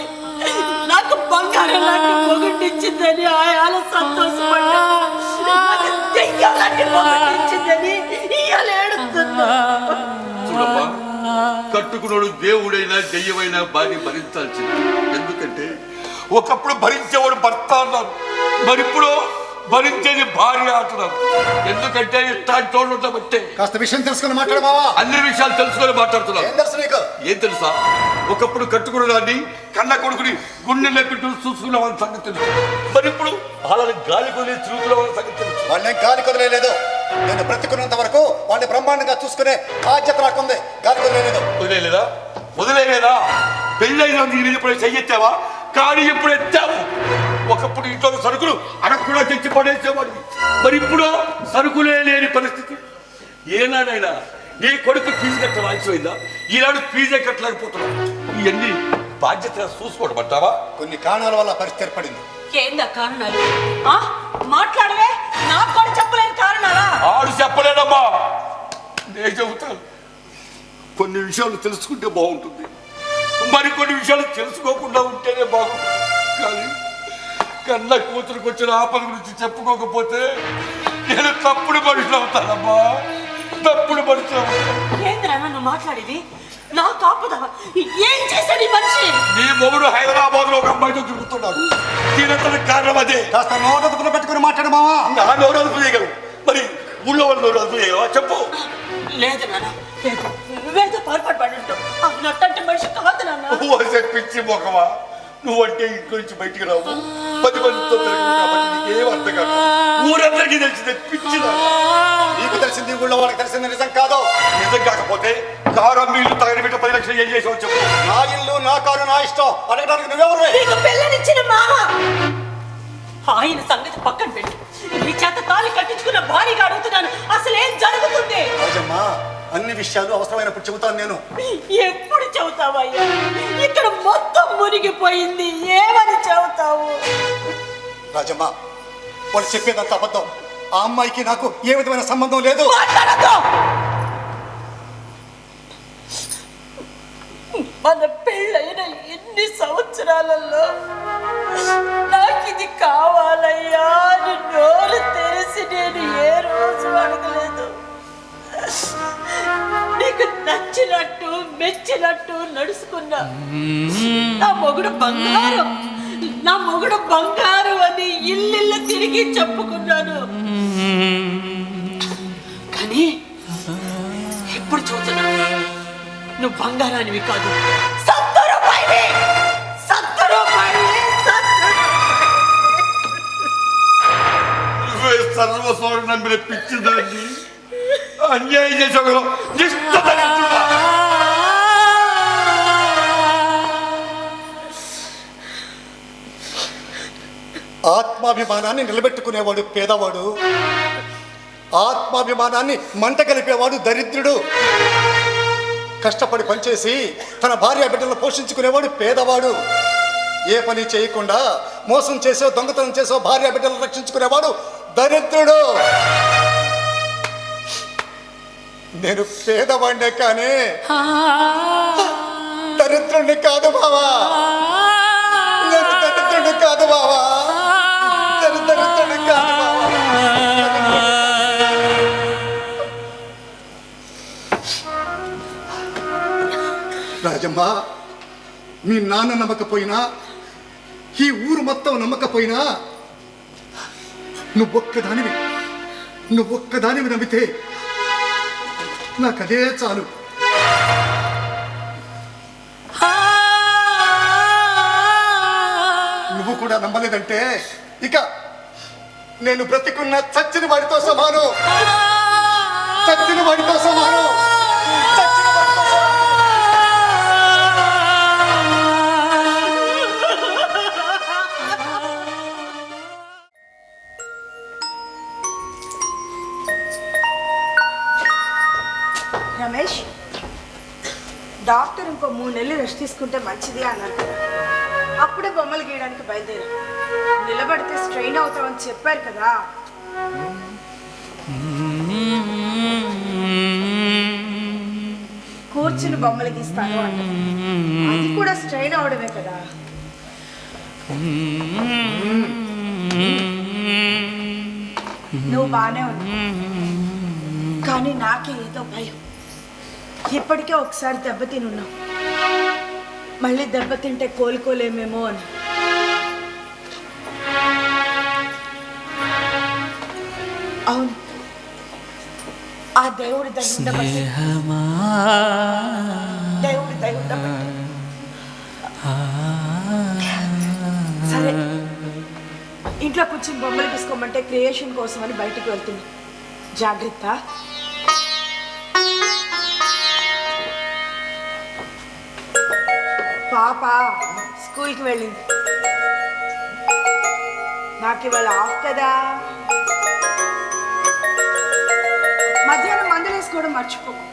నాకు బంగారం లాంటి మొగుడిచ్చిందని ఆయాల సంతోషపడ్డా. నాకు దెయ్యం లాంటి మొగుడిచ్చిందని ఇవాళ ఏడుతున్నా. చూడమ్మా, కట్టుకున్నాడు దేవుడైనా దెయ్యమైనా భార్య భరించాల్సింది. ఎందుకంటే ఒకప్పుడు భరించేవాడు భర్త అన్నారు, మరిప్పుడు భరించేది భార్య అంటున్నారు. ఎందుకంటే ఇట్లాంటి వాళ్ళు ఉండబట్టే. కాస్త విషయం తెలుసుకుని మాట్లాడమావా? అన్ని విషయాలు తెలుసుకొని మాట్లాడుతున్నావు. ఏం తెలుసు నీకు? ఏం తెలుసా? ఒకప్పుడు కట్టుకున్న దాన్ని కన్న కొడుకుని గుండెల్లో పెట్టి చూసుకున్న వాళ్ళ సంగతి తెలుసు, మరి ఇప్పుడు వాళ్ళని గాలి కొదిలే తిరుగుతున్న వాళ్ళ సంగతి తెలుసు. వాళ్ళని గాలి కుదరలేదు. నేను బ్రతుకున్నంత వరకు వాళ్ళని బ్రహ్మాండంగా చూసుకునే బాధ్యత నాకుంది. గాలి కుదరలేదు. వదిలేదా? వదిలేదా? పెళ్ళైన ఎప్పుడు చెయ్యెత్తావా? కానీ ఎప్పుడు ఎత్తావు? ఒకప్పుడు ఇంట్లో సరుకులు అడగకుండా తెచ్చి పడేసేవాడివి, మరి ఇప్పుడు సరుకులే లేని పరిస్థితి. ఏనాడైనా నీ కొడుకు ఫీజు కట్టవలసిపోయిందా? ఈనాడు ఫీజే కట్టలేకపోతున్నావు. ఇవన్నీ బాధ్యతగా చూసుకోవడమంటావా? కొన్ని కారణాల వల్ల పరిస్థితి ఏర్పడింది. ఏందా కారణాలు? మాట్లాడవే. నాకు కూడా చెప్పలేని కారణాలా? ఆడు చెప్పలేదమ్మా, నేను చెబుతాను. కొన్ని విషయాలు తెలుసుకుంటే బాగుంటుంది, మరికొన్ని విషయాలు తెలుసుకోకుండా ఉంటేనే బాగుంటుంది. కానీ కన్న కూతురికి వచ్చిన ఆపద గురించి చెప్పుకోకపోతే నేను తప్పుడు మనుషులు అవుతానమ్మా, తప్పుడు మనుషులు అవుతాను. ఏంద్రా నువ్వు మాట్లాడేది? నా కాపుదా ఏం చేశాడు ఈ మనిషి? నీ మొగుడు హైదరాబాద్ లో ఒక అమ్మాయితో తిరుగుతున్నాడు. దీనంతటి కారణం అదే. కాస్త నోటదుపులో పెట్టుకుని మాట్లాడమావా? నా నోరు అదుపు చేయగలవు, మరి ఊళ్ళో వాళ్ళ నోరు అదుపు చేయగలవా? చెప్పు. లేదు నాన్న, లేదు. నువ్వేదో పొరపాటు పడి ఉంటావు. అన్నట్టు మనిషి కాదు నాన్న. పిచ్చి మొఖమా, నువ్వంటే ఇంట్లో నుంచి బయటికి రావు, 10 మందితో తిరగవు కాబట్టి నీకేం అర్థం కాదు. ఊరందరికీ తెలిసిందే పిచ్చిదా. నీకు తెలిసింది ఊళ్ళో వాళ్ళకి తెలిసింది నిజం కాదు. నిజం కాకపోతే కారు మీళ్ళు తగలబెట్టి 10 లక్షలు ఏం చేసావు చెప్పు. నా ఇల్లు నా కారు నా ఇష్టం అడగడానికి నువ్వెవరు? నీకు పిల్లనిచ్చిన మామ. ఆయన సంగతి పక్కన పెట్టి నీ చేత తాళి కట్టించుకున్న భారీగా అడుగుతున్నాను, అసలు ఏం జరుగుతుంది? రాజమ్మా, అన్ని విషయాలు అవసరమైనప్పుడు చెబుతాను నేను. ఎప్పుడు చెబుతావయ్యా? ఇక్కడ మొత్తం మునిగిపోయింది, ఏమని చెబుతావు? రాజమ్మా, వాళ్ళు చెప్పేదంత అబద్ధం. ఆ అమ్మాయికి నాకు ఏ విధమైన సంబంధం లేదు. మాట్లాడద్దు. మన పెళ్ళైన ఎన్ని సంవత్సరాలలో నాకు ఇది కావాలయ్యా అని నోరు తెరిసి నేను ఏ రోజు అడగలేదు. నీకు నచ్చినట్టు మెచ్చినట్టు నడుచుకున్నా. నా మొగుడు బంగారం, నా మొగుడు బంగారం అని ఇల్లు తిరిగి చెప్పుకున్నాను. కానీ ఇప్పుడు చూస్తున్నా నువ్వు బంగారానివి కాదు, 70 రూపాయలు. 70 రూపాయలు. నువ్వే సర్వస్వం నమ్మిన పిచ్చిదాన్ని అన్యాయం చేసావు. ఆత్మాభిమానాన్ని నిలబెట్టుకునేవాడు పేదవాడు, ఆత్మాభిమానాన్ని మంట కలిపేవాడు దరిద్రుడు. కష్టపడి పనిచేసి తన భార్య బిడ్డలను పోషించుకునేవాడు పేదవాడు. ఏ పని చేయకుండా మోసం చేసో దొంగతనం చేసో భార్య బిడ్డలను రక్షించుకునేవాడు దరిద్రుడు. నేను పేదవాడినే కానీ దరిద్రుడిని కాదు బావా. నేను దరిద్రుడిని కాదు బావా. నేను దరిద్రుడిని కాదు బావా. రాజమ్మ, మీ నాన్న నమ్మకపోయినా, ఈ ఊరు మొత్తం నమ్మకపోయినా, నువ్వొక్కదానివి నమ్మితే నాకదే చాలు. నువ్వు కూడా నమ్మలేదంటే ఇక నేను బ్రతికున్న చచ్చిన వాడితో సమానం. చచ్చిన వాడితో సమానం. చచ్చిన వాడితో సమానం. రమేష్, డాక్టర్ ఇంకో 3 నెలలు రెస్ట్ తీసుకుంటే మంచిది అన్నారు కదా. అప్పుడే బొమ్మలు గీయడానికి బయలుదేరా. నిలబడితే స్ట్రెయిన్ అవుతామని చెప్పారు కదా. కూర్చుని బొమ్మలు గీస్తాను అంటే అది కూడా స్ట్రెయిన్ అవడమే కదా. నువ్వు బాగానే ఉన్నావు, కానీ నాకే ఏదో భయం. ఇప్పటికే ఒకసారి దెబ్బతినున్నావు, మళ్ళీ దెబ్బతింటే కోలుకోలేమేమో అని. అవును, ఆ దేవుడి దయ ఉండబట్టి, దేవుడి దయ ఉండబట్టి. సరే, ఇంట్లో కూర్చొని బొమ్మలు తీసుకోమంటే క్రియేషన్ కోసం అని బయటికి వెళ్తున్నా. జాగ్రత్త. పాప స్కూల్కి వెళ్ళింది. నాకు ఇవాళ ఆఫ్ కదా. మధ్యాహ్నం మందులు వేసుకోవడం మర్చిపోకు.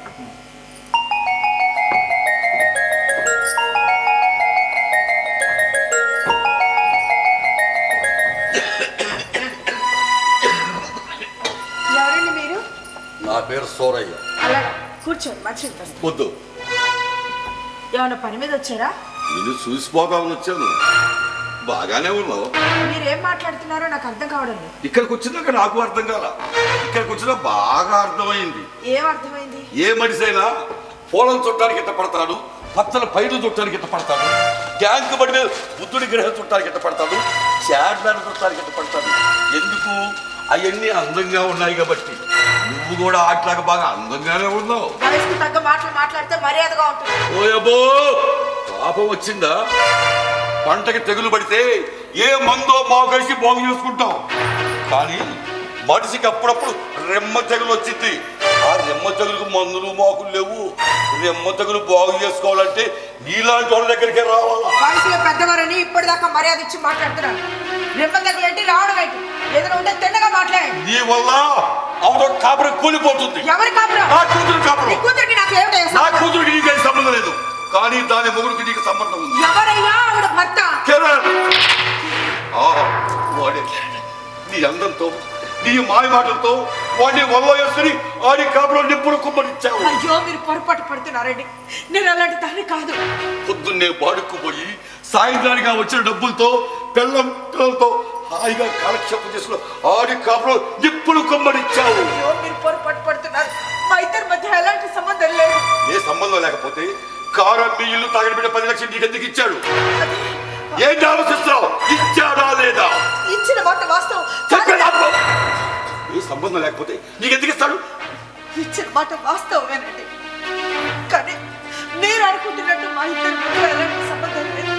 ఎవరండి మీరు? నా పేరు సోరయ్య. అలా కూర్చోండి, మర్చిపోతాను. వద్దు, ఏమైనా పని మీద వచ్చారా? నేను చూసిపోదామని వచ్చాను. బాగానే ఉన్నావు. మీరేం మాట్లాడుతున్నారో నాకు అర్థం కావడం లేదు. ఇక్కడికి వచ్చినాక నాకు అర్థం కాల, ఇక్కడికి వచ్చినా బాగా అర్థమైంది. ఏం అర్థమైంది? ఏ మనిషి అయినా పూలను చుట్టానికి ఎట్ట పడతాడు, పచ్చల పైరు చుట్టానికి ఎట్ట పడతాడు, ట్యాంక్ బడి మీద బుద్ధుడి గ్రహం చుట్టానికి ఎట్ట పడతాడు, చార్బ్యాన్ చుట్టానికి ఎట్ట పడతాడు. ఎందుకు? అవన్నీ అందంగా ఉన్నాయి కాబట్టి. నువ్వు కూడా అట్లాగా బాగా అందంగానే ఉన్నావు. వయసుకు తగ్గ మాటలు మాట్లాడితే మర్యాదగా ఉంటుంది. ఓయబ్బో, పాపం వచ్చిందా? పంటకి తెగులు పడితే ఏ మందో కలిసి బాగు చేసుకుంటాం, కానీ మనిషికి అప్పుడప్పుడు రెమ్మ తెగులు వచ్చింది. ఆ రెమ్మ తెగులకు మందులు మాకులు లేవు. రెమ్మ తెగులు బాగు చేసుకోవాలంటే నీలాంటి వాళ్ళ దగ్గరికే రావాలా. వయసులో పెద్దవారని ఇప్పటిదాకా మర్యాద ఇచ్చి మాట్లాడుతున్నాను. రెమ్మ తగ్గులు ఏంటి, రావడం ఏంటి? ఏదైనా ఉంటే తిన్నగా మాట్లాడండి. నీ వల్ల ఆవిడ కాపురం కూలిపోతుంది. ఎవరి కాపురం? నా కూతురు కాపురం. నీ కూతురికి నాకు ఏమిటి నా కూతురికి నీకేం సంబంధం లేదు, కానీ దాని మొగుడికి నీకు సంబంధం ఉంది. ఎవరైనా ఆవిడ భర్త. వాడే నీ అందంతో, నీ మాయ మాటలతో వాడిని వల్ల వేసుకుని ఆడి కాపురం నిప్పుడు కుమ్మరిచ్చావు. అయ్యో, మీరు పొరపాటు పడుతున్నారండి. నేను అలాంటి దాన్ని కాదు. పొద్దున్నే బాడుకుపోయి సాయంత్రానికి వచ్చిన డబ్బులతో పిల్లలతో హాయిగా కాలక్షేపం చేసుకుని ఆడి కాపురం నిప్పుడు కుమ్మరిచ్చావు. అయ్యో, మీరు పొరపాటు పడుతున్నారు. మా ఇద్దరి మధ్య ఎలాంటి సంబంధం లేదు. ఏ సంబంధం లేకపోతే కారం మీ ఇల్లు తాగడిపెట్టిన 10 లక్షలు నీకు ఎందుకు ఇచ్చాడు? ఏంటి ఆలోచిస్తున్నావు? ఇచ్చాడా లేదా? ఇచ్చిన మాట వాస్తవం. ఏ సంబంధం లేకపోతే నీకు ఎందుకు ఇస్తాడు? ఇచ్చిన మాట వాస్తవమేనండి, కానీ మీరు అనుకుంటున్నట్టు మా ఇద్దరి మధ్య ఎలాంటి సంబంధం లేదు.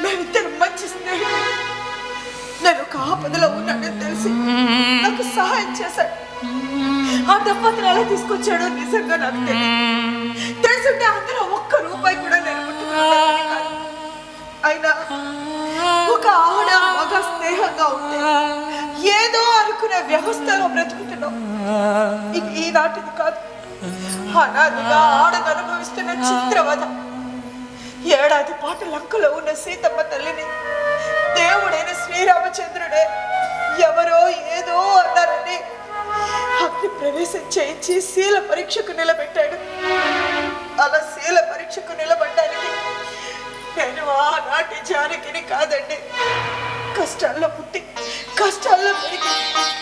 మేమిద్దరు మంచి స్నేహితులు. నేను ఒక ఆపదలో ఉన్నానని తెలిసి నాకు సహాయం చేశాడు. ఆ దంపతులు ఎలా తీసుకొచ్చాడో నిజంగా నాకు తెలియదు. తెలుసుంటే అందులో ఒక్క రూపాయి కూడా నేను ముట్టుకున్నాను కాదు. అయినా ఒక ఆడ మగ స్నేహంగా ఉంటే ఏదో అనుకునే వ్యవస్థలో బ్రతుకుతున్నాం. ఇది ఈనాటిది కాదు, అనాదిగా ఆడను అనుభవిస్తున్న చిత్రవద. ఏడాది పాటు లంకలో ఉన్న సీతమ్మ తల్లిని దేవుడైన శ్రీరామచంద్రుడే ఎవరో ఏదో అన్నారని అగ్ని ప్రవేశం చేయించి శీల పరీక్షకు నిలబెట్టాడు. అలా శీల పరీక్షకు నిలబడ్డానికి నేను ఆనాటి జానకిని కాదండి. కష్టాల్లో పుట్టి, కష్టాల్లో పెరిగి,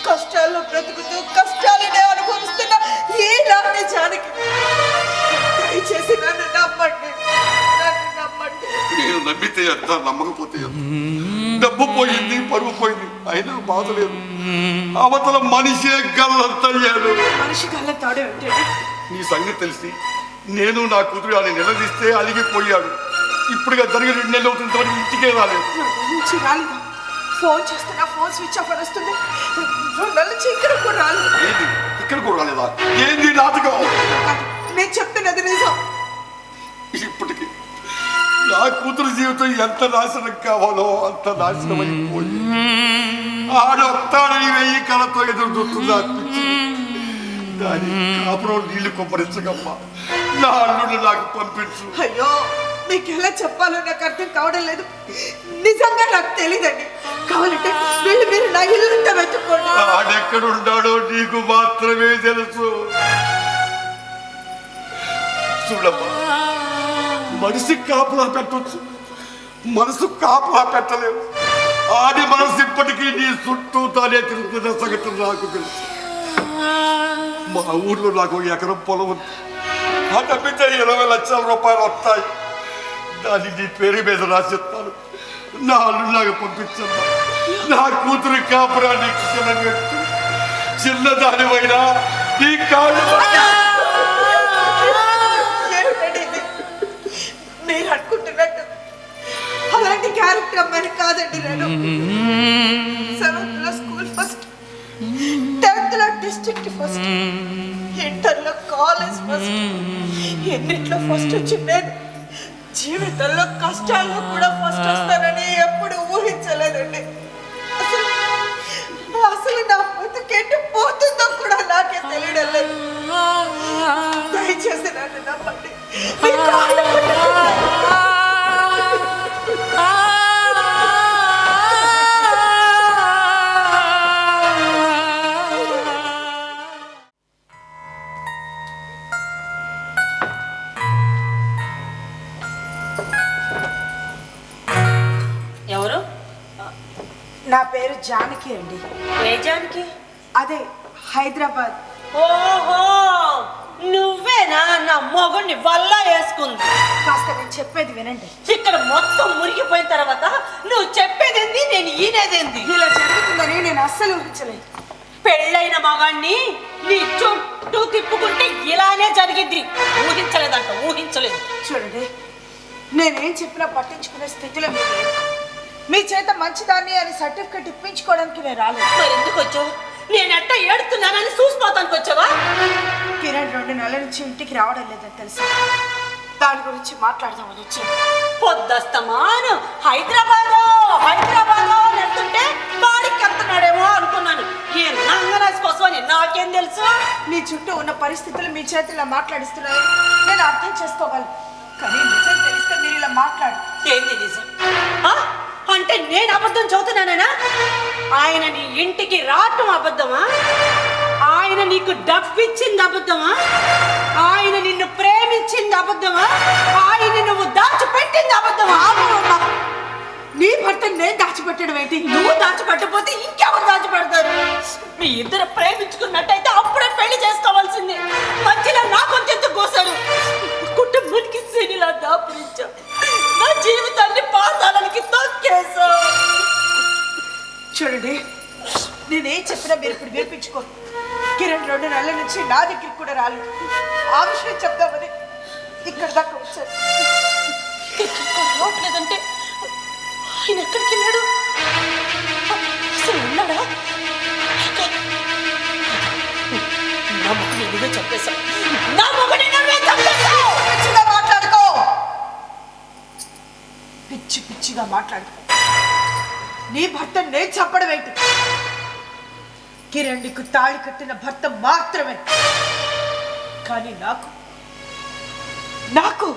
కష్టాల్లో బ్రతుకుతూ కష్టాలనే అనుభవిస్తున్న ఈనాటి జానకి. దయచేసి నన్ను నమ్మండి, నన్ను నమ్మండి. నేను నమ్మితే ఎంత, నమ్మకపోతే డబ్బు పోయింది, పరువు పోయింది, అయినా బాధ లేదు. అవతల మనిషే గల్లంతయ్యాడు. మనిషి గల్లంతాడే ఉంటాడు. నీ సంగతి తెలిసి నేను నా కూతురు అని నిలదీస్తే అలిగిపోయాడు. ఇప్పుడుగా జరిగిన 2 నెలలు అవుతుంది, ఇంటికే రాలేదు. నుంచి రాలేదా? ఫోన్ చేస్తున్నా ఫోన్ స్విచ్ ఆఫ్ అని వస్తుంది. 2 నెలల నుంచి ఇక్కడ కూడా రాలేదు. ఏంది ఇక్కడ కూడా రాలేదా? ఏంది నాటకం? నేను చెప్తున్నది నిజం. ఇప్పటికి నా కూతురు జీవితం ఎంత నాశనం కావాలో అంత నాశనం అయిపోయి ఆడొత్తాడని 1000 కళతో ఎదురు చూస్తుందా అనిపించింది. దాని కాపురం నీళ్లు కొప్పరించగమ్మా, నా అల్లుడు నాకు పంపించు. అయ్యో, మీకు ఎలా చెప్పాలో నాకు అర్థం కావడం లేదు. నిజంగా నాకు తెలియదండి. కావాలంటే వెళ్ళి మీరు నా ఇల్లంతా వెతుక్కోండి. ఆడెక్కడున్నాడో నీకు మాత్రమే తెలుసు. చూడమ్మా, మనిషి కాపులా పెట్టొచ్చు, మనసు కాపులా పెట్టలేవు. ఆడి మనసు ఇప్పటికీ నీ చుట్టూ తానే తిరుగుతున్న సంగతి నాకు తెలుసు. మా ఊర్లో నాకు 1 ఎకరం పొలం ఉంది. ఆ డబ్బితే 20 లక్షల రూపాయలు వస్తాయి. దాన్ని నీ పేరు మీద రాసిస్తాను. నా అల్లుడు నాకు పంపించమ్మా. నా కూతురి కాపురాన్ని క్షణగట్టు. చిన్నదానివైనా నీ కాళ్ళు మీరు అనుకుంటున్నట్టు అలాంటి క్యారెక్టర్ అమ్మాయిని కాదండి. నేను 7th లో స్కూల్ ఫస్ట్, 10th లో డిస్ట్రిక్ట్ ఫస్ట్, ఇంటర్లో కాలేజ్ ఫస్ట్, ఎన్నిట్లో ఫస్ట్ వచ్చి నేను జీవితంలో కష్టాల్లో కూడా ఫస్ట్ వస్తానని ఎప్పుడు ఊహించలేదండి. అసలు నా బతుకెట్టు పోతుందో కూడా నాకే తెలియడం లేదు. దయచేసి నన్ను నమ్మండి. మీ కాళ్ళు పట్టుకుంటాను. ఎవరు? నా పేరు జానకి అండి. ఏ జానకి? అదే హైదరాబాద్. ఓహో, నువ్వేనా నా మొగుడిని వల్ల వేసుకుంది? కాస్త నేను చెప్పేది వినండి. ఇక్కడ మొత్తం మురిగిపోయిన తర్వాత నువ్వు చెప్పేదేంది, నేను ఈనేదేంది? ఇలా జరుగుతుందని నేను అస్సలు ఊహించలేదు. పెళ్ళైన మగాన్ని నీ చుట్టూ తిప్పుకుంటే ఇలానే జరిగింది. ఊహించలేదంట, ఊహించలేదు. చూడండి, నేనేం చెప్పినా పట్టించుకునే స్థితిలో మీరు లేరు. మీ చేత మంచిదాన్ని అని సర్టిఫికెట్ ఇప్పించుకోవడానికి నేను రాలేదు. మరి ఎందుకు వచ్చావు? నేను ఎట్ట ఏడుతున్నానని చూసిపోతానికి వచ్చావా? కిరణ్ 2 నెలల నుంచి ఇంటికి రావడం లేదని తెలుసు. దాని గురించి మాట్లాడదామని వచ్చాను. పొద్దస్తమాను హైదరాబాద్ హైదరాబాద్ అని వెళ్తుంటే వాడికి వెళ్తున్నాడేమో అనుకున్నాను. ఏ నంగనాసి కోసమని నాకేం తెలుసు? మీ చుట్టూ ఉన్న పరిస్థితులు మీ చేతిలో మాట్లాడిస్తున్నాయి. నేను అర్థం చేసుకోగలను. కానీ నిజం తెలిస్తే మీరు ఇలా మాట్లాడు. ఏంది నిజం? అంటే నేను అబద్ధం చదువుతున్నానా? ఆయన నీ ఇంటికి రావటం అబద్ధమా? ఆయన నీకు డబ్బిచ్చింది అబద్ధమా? ఆయన నిన్ను ప్రేమించింది అబద్ధమా? ఆయన నువ్వు దాచిపెట్టింది అబద్ధమా? నీ భర్త నేను దాచిపెట్టడం ఏంటి? నువ్వు దాచిపెట్టకపోతే ఇంకెవరు దాచిపెడతారు? మీ ఇద్దరు ప్రేమించుకున్నట్టయితే అప్పుడే పెళ్లి చేసుకోవాల్సింది. మధ్యలో నా కొంచెంత కోసాడు. కుటుంబానికి శనిలా దాపురించావు. నా జీవితాన్ని పాతాళానికి తొక్కేశావు. చూడండి, నేనేం చెప్పినా మీరు ఇప్పుడు వినిపించుకోరు. కిరణ్ 2 నెలల నుంచి నా దగ్గరికి కూడా రాలేదు. ఆ విషయం చెప్దామని ఇక్కడ దాకా వచ్చాను. రావట్లేదంటే ఆయన ఎక్కడికి వెళ్ళాడు? అసలు ఉన్నాడా? నా మొక్కని నువ్వే చంపేశావు. నా మొక్కని నువ్వే చంపేశావు. పిచ్చిగా మాట్లాడుకో. పిచ్చి పిచ్చిగా మాట్లాడుకో. నీ భర్త నేను చంపడం ఏంటి? కిరణ్ నీకు తాళి కట్టిన భర్త మాత్రమే. కానీ నాకు నాకు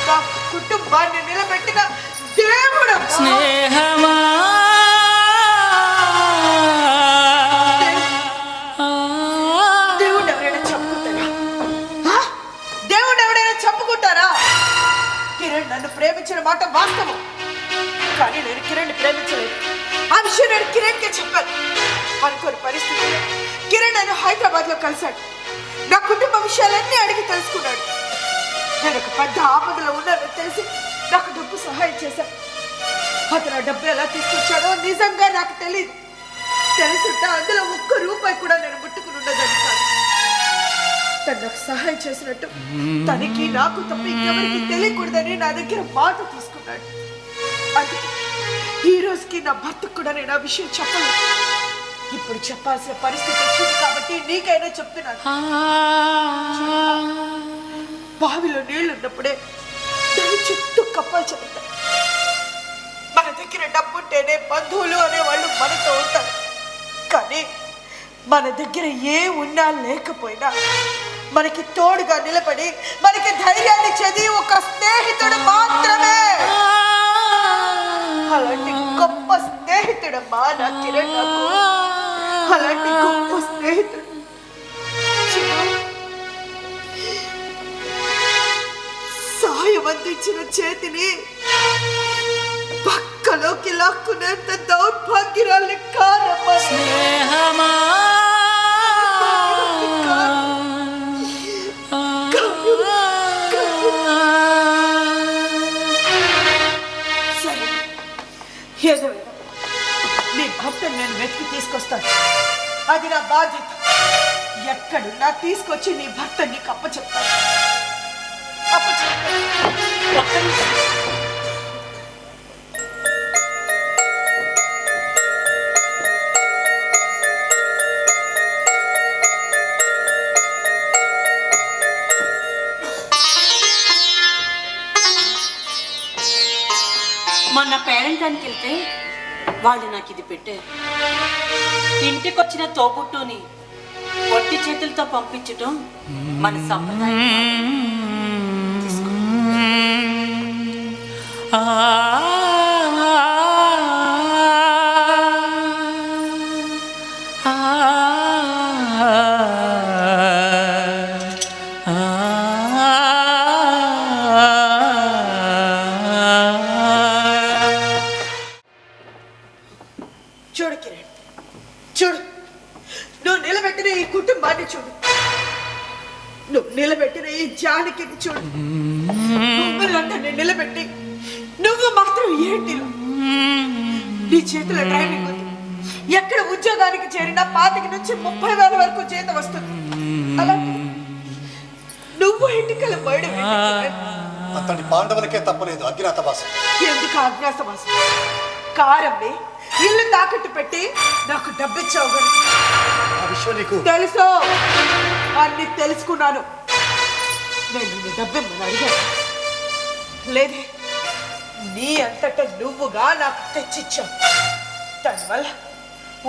నా కుటుంబాన్ని నిలబెట్టిన దేవుడు. స్నేహమా దేవుడు ఎవరైనా చెప్పుకుంటారా? దేవుడు ఎవరైనా చెప్పుకుంటారా? కిరణ్ నన్ను ప్రేమించిన మాట వాస్తవం. కానీ నేను కిరణ్ ప్రేమించలేదు. ఆ విషయం నేను కిరణ్కే చెప్పాను. అనుకోని పరిస్థితుల్లో కిరణ్ నన్ను హైదరాబాద్లో కలిశాడు. నా కుటుంబ విషయాలన్నీ అడిగి తెలుసుకున్నాడు. నేను ఒక పెద్ద ఆపదలో ఉన్నానని తెలిసి నాకు డబ్బు సహాయం చేశాను. అతను ఆ డబ్బు ఎలా తీసుకొచ్చాడో నిజంగా నాకు తెలియదు. తెలుసుంటే అందులో 1 రూపాయి కూడా నేను ముట్టుకుని ఉండదని కాదు. తను నాకు సహాయం చేసినట్టు తనకి నాకు తప్ప ఇంకెవరికి తెలియకూడదని నా దగ్గర మాట తీసుకున్నాడు. అందుకే ఈ రోజుకి నా భర్తకు కూడా నేను ఆ విషయం చెప్పలేదు. ఇప్పుడు చెప్పాల్సిన పరిస్థితి వచ్చింది కాబట్టి నీకైనా చెప్తున్నాను. బావిలో నీళ్లున్నప్పుడే దాని చుట్టూ కప్పాలు చెప్తాయి. మన దగ్గర డబ్బుంటేనే బంధువులు అనేవాళ్ళు మనతో ఉంటారు. కానీ మన దగ్గర ఏ ఉన్నా లేకపోయినా మనకి తోడుగా నిలబడి మనకి ధైర్యాన్ని ఇచ్చేది ఒక స్నేహితుడు మాత్రమే. అలాంటి గొప్ప స్నేహితుడమ్మా నా కిరణ్. నాకు అలాంటి గొప్ప స్నేహితుడు. సాయం అందించిన చేతిని పక్కలోకి లాక్కునేంత దౌర్భాగ్యురాల్ని కానమ్మా. సరే, ఏదో నీ భర్తను నేను వెతికి తీసుకొస్తాను. అది నా బాధ్యత. ఎక్కడున్నా తీసుకొచ్చి నీ భర్త నీకు అప్పచెప్తాను. మొన్న పేరెంటానికి వెళ్తే వాళ్ళు నాకు ఇది పెట్టారు. ఇంటికి వచ్చిన తోబుట్టుని ఒట్టి చేతులతో పంపించటం మన సంప్రదాయం. చూడు కిరణ్, చూడు, నువ్వు నిలబెట్టిన ఈ కుటుంబాన్ని చూడు, నువ్వు నిలబెట్టిన ఈ జానకిని చూడు. నువ్వులందరినీ నిలబెట్టి నువ్వు మాత్రం ఏంటి? నీ చేతిలో డ్రైవింగ్ ఉంది. ఎక్కడ ఉద్యోగానికి చేరినా 25 నుంచి 30,000 వరకు జీతం వస్తుంది. అలాంటి నువ్వు ఎన్నికల బయట అతడి పాండవులకే తప్పలేదు అజ్ఞాతవాసం. ఎందుకు అజ్ఞాతవాసం? కారమ్మి ఇల్లు తాకట్టు పెట్టి నాకు డబ్బిచ్చావు కనుక. ఆ విషయం నీకు తెలుసు, అన్ని తెలుసుకున్నాను. నేను నిన్ను డబ్బిమ్మని అడిగాను. లేదే, నీ అంతటా నువ్వుగా నాకు తెచ్చిచ్చావు. దానివల్ల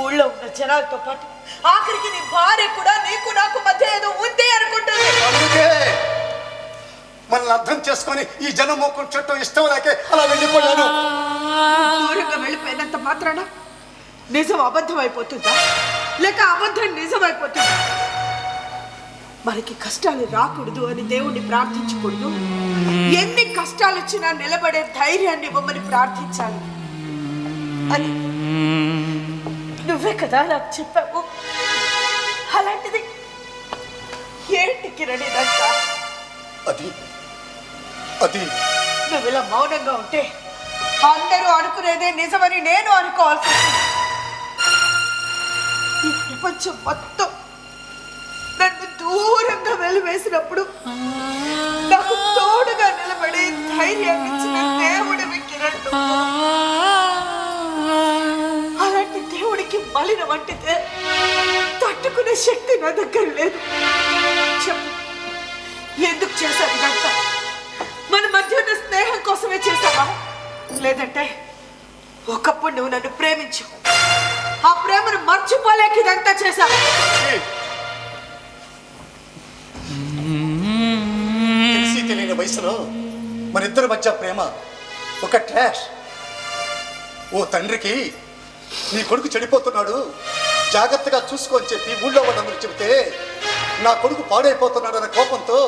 ఊళ్ళో ఉన్న జనాలతో పాటు ఆఖరికి నీ భార్య కూడా నీకు నాకు మధ్య ఏదో ఉంది అనుకుంటుంది. అందుకే మనల్ని అర్థం చేసుకొని ఈ జనం మొక్కలు చుట్టూ ఇష్టం లేకే అలా వెళ్ళిపోయాను. దూరంగా వెళ్ళిపోయినంత మాత్రాన నిజం అబద్ధం అయిపోతుందా, లేక అబద్ధం నిజం అయిపోతుందా? మనకి కష్టాలు రాకూడదు అని దేవుణ్ణి ప్రార్థించకూడదు. ఎన్ని కష్టాలు వచ్చినా నిలబడే ధైర్యాన్ని ఇవ్వమని ప్రార్థించాలి. అని నువ్వే కదా నాకు చెప్పావు. అలాంటిది ఏంటి కిరణ్ ఇదంతా? అది అది నువ్వు ఇలా మౌనంగా ఉంటే అందరూ అనుకునేదే నిజమని నేను అనుకోవాల్సి వస్తుంది. ఈ ప్రపంచం మొత్తం నన్ను దూరంగా వెలివేసినప్పుడు నాకు తోడుగా నిలబడి ధైర్యాన్ని ఇచ్చిన దేవుడివి కిరణ్. అలాంటి దేవుడికి మలిన వంటితే తట్టుకునే శక్తి నా దగ్గర లేదు. చెప్పు, ఎందుకు చేశావు ఇదంతా? మన మధ్య ఉన్న స్నేహం కోసమే చేశావా, లేదంటే ఒకప్పుడు నువ్వు నన్ను ప్రేమించు, ఆ ప్రేమను మర్చిపోలేక ఇదంతా చేశావా? తెలిసి తెలియని వయసులో మనిద్దరి మధ్య ప్రేమ ఒక ట్రాష్. ఓ తండ్రికి నీ కొడుకు చెడిపోతున్నాడు, జాగ్రత్తగా చూసుకొని చెప్పి ఊళ్ళో వాళ్ళందరూ చెబితే నా కొడుకు పాడైపోతున్నాడు అనే కోపంతో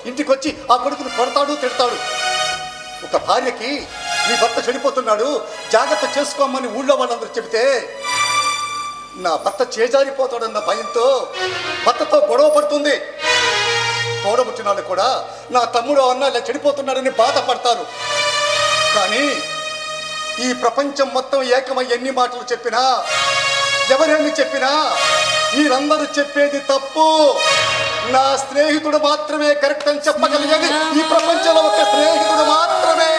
ఇంటికి వచ్చి ఆ కొడుకును కొడతాడు, తిడతాడు. ఒక భార్యకి నీ భర్త చెడిపోతున్నాడు, జాగ్రత్త చేసుకోమని ఊళ్ళో వాళ్ళందరూ చెబితే నా భర్త చేజారిపోతాడన్న భయంతో భర్తతో గొడవ పడుతుంది. తోడబుట్టిన వాళ్ళు కూడా నా తమ్ముడు అన్న ఇలా చెడిపోతున్నాడని బాధపడతారు. కానీ ఈ ప్రపంచం మొత్తం ఏకమై ఎన్ని మాటలు చెప్పినా, ఎవరెన్ని చెప్పినా వీరందరూ చెప్పేది తప్పు. నా స్నేహితుడు మాత్రమే కరెక్ట్ అని చెప్పగలిగేది ఈ ప్రపంచంలో ఒక స్నేహితుడు మాత్రమే.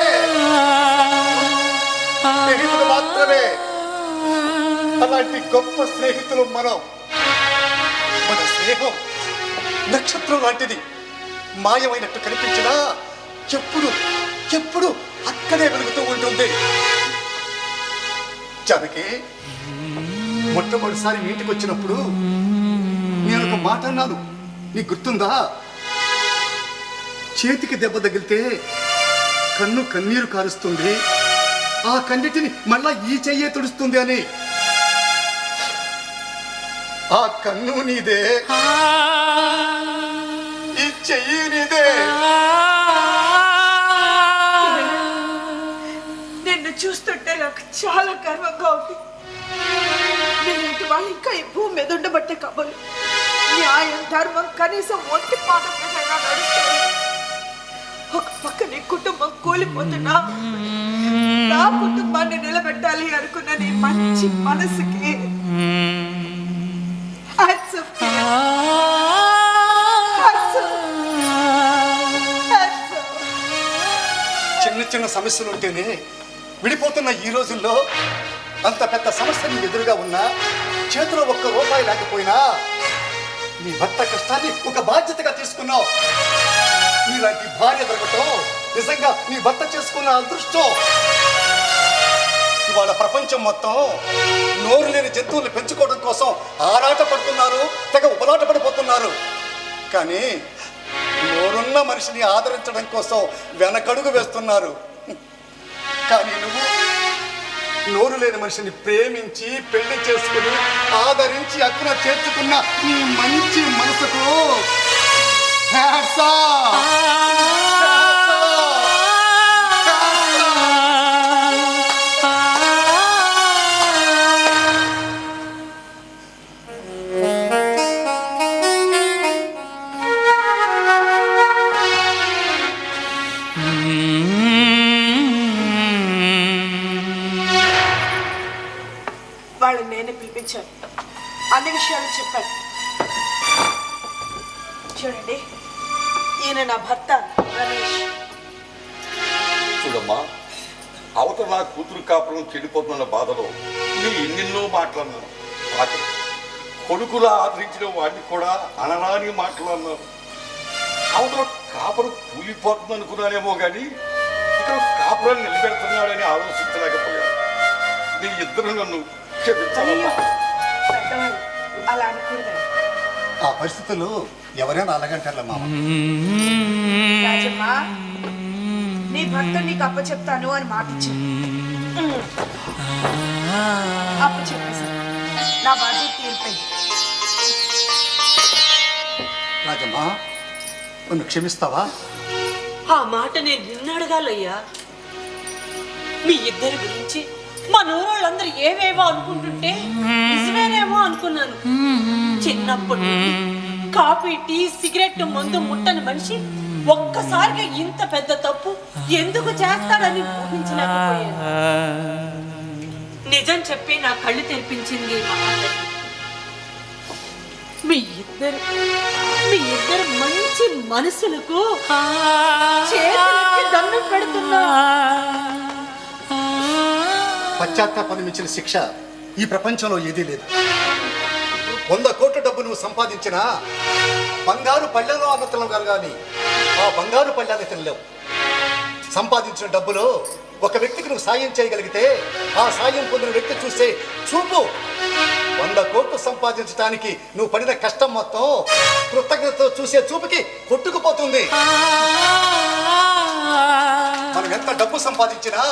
స్నేహితులు మాత్రమే. అలాంటి గొప్ప స్నేహితులు మనం. మన స్నేహం నక్షత్రం లాంటిది. మాయమైనట్టు కనిపించినా ఎప్పుడు ఎప్పుడు అక్కడే వెలుగుతూ ఉంటుంది. జానకి, మొట్టమొదటిసారి మీ ఇంటికి వచ్చినప్పుడు నేను ఒక మాట అన్నాను, నీకు గుర్తుందా? చేతికి దెబ్బ తగిలితే కన్ను కన్నీరు కారుస్తుంది, ఆ కన్నిటిని మళ్ళా ఈ చెయ్యే తుడుస్తుంది అని. ఆ కన్ను నీదే, ఈ చెయ్యి నీదే. నిన్ను చూస్తుంటే నాకు చాలా గర్వంగా ఉంది. నేనంటి వాళ్ళు ఇంకా ఈ భూమి మీద ఉండబట్టే కబలు న్యాయం ధర్మం కనీసం ఒంటి పాదం మీద నడుస్తుంది. ఒక పక్క నీ కుటుంబం కూలిపోతున్నా నా కుటుంబాన్ని నిలబెట్టాలి అనుకున్న నీ మంచి మనసుకి hats off to you. Hats off. Hats off. చిన్న చిన్న సమస్యలు ఉంటేనే విడిపోతున్న ఈ రోజుల్లో అంత పెద్ద సమస్య నీ ఎదురుగా ఉన్నా, చేతిలో ఒక్క రూపాయి లేకపోయినా నీ భర్త కష్టాన్ని ఒక బాధ్యతగా తీసుకున్నావు. నీలాంటి భార్య దొరకటం నిజంగా నీ భర్త చేసుకున్న అదృష్టం. ఇవాళ ప్రపంచం మొత్తం నోరు లేని జంతువుల్ని పెంచుకోవడం కోసం ఆరాట పడుతున్నారు, తెగ ఉపలాట పడిపోతున్నారు. కానీ నోరున్న మనిషిని ఆదరించడం కోసం వెనకడుగు వేస్తున్నారు. కానీ నువ్వు నోరు లేని మనిషిని ప్రేమించి పెళ్లి చేసుకుని ఆదరించి అక్కున చేర్చుకున్న నీ మంచి మనసుకు hats off. వాళ్ళని నేనే పిలిపించాను, అన్ని విషయాలు చెప్పాను. చూడండి, ఈయన నా భర్త రమేష్. చూడమ్మా, అవతల నా కూతురు కాపురం చెడిపోతున్న బాధలో నీ ఎన్నెన్నో మాట్లాడినాను. కొడుకులా ఆదరించిన వాడిని కూడా అనరాని మాట్లాడినాను. అవతల కాపురం కూలిపోతుంది అనుకున్నానేమో కానీ ఇక్కడ కాపురాన్ని నిలబెడుతున్నాడని ఆలోచించలేకపోయాను. నీ ఇద్దరు నన్ను క్షమించాలమ్మా. పెద్దవాళ్ళు అలా అనకూడదు. ఆ పరిస్థితుల్లో ఎవరైనా అలాగంటారులే మామ. రాజమ్మా, నీ భర్త నీకు అప్పచెప్తాను అని మాట ఇచ్చాను. అప్పచెప్పేసి నా బాధ్యత తీరిపోయింది. రాజమ్మా, నన్ను క్షమిస్తావా? ఆ మాట నేను నిన్ను అడగాలయ్యా. మీ ఇద్దరి గురించి మా నూరోళ్ళందరూ ఏవేవో అనుకుంటుంటే నిజమేనేమో అనుకున్నాను. చిన్నప్పటి నుండి కాఫీ టీ సిగరెట్ మందు ముట్టని మనిషి ఒక్కసారిగా ఇంత పెద్ద తప్పు ఎందుకు చేస్తాడని ఊహించలేకపోయాను. నిజం చెప్పి నా కళ్ళు తెరిపించింది మా తల్లి. మీ ఇద్దరు మంచి మనసులకు చేతులకి దండం పెడుతున్నా. పశ్చాత్తాపం మించిన శిక్ష ఈ ప్రపంచంలో ఏదీ లేదు. 100 కోట్ల డబ్బు నువ్వు సంపాదించినా బంగారు పళ్ళెలో అన్నతలం కలగాలి, ఆ బంగారు పళ్ళాన్ని తినలేవు. సంపాదించిన డబ్బులో ఒక వ్యక్తికి నువ్వు సాయం చేయగలిగితే ఆ సాయం పొందిన వ్యక్తి చూసే చూపు 100 కోట్లు సంపాదించడానికి నువ్వు పడిన కష్టం మొత్తం కృతజ్ఞతతో చూసే చూపుకి కొట్టుకుపోతుంది. మనం ఎంత డబ్బు సంపాదించినా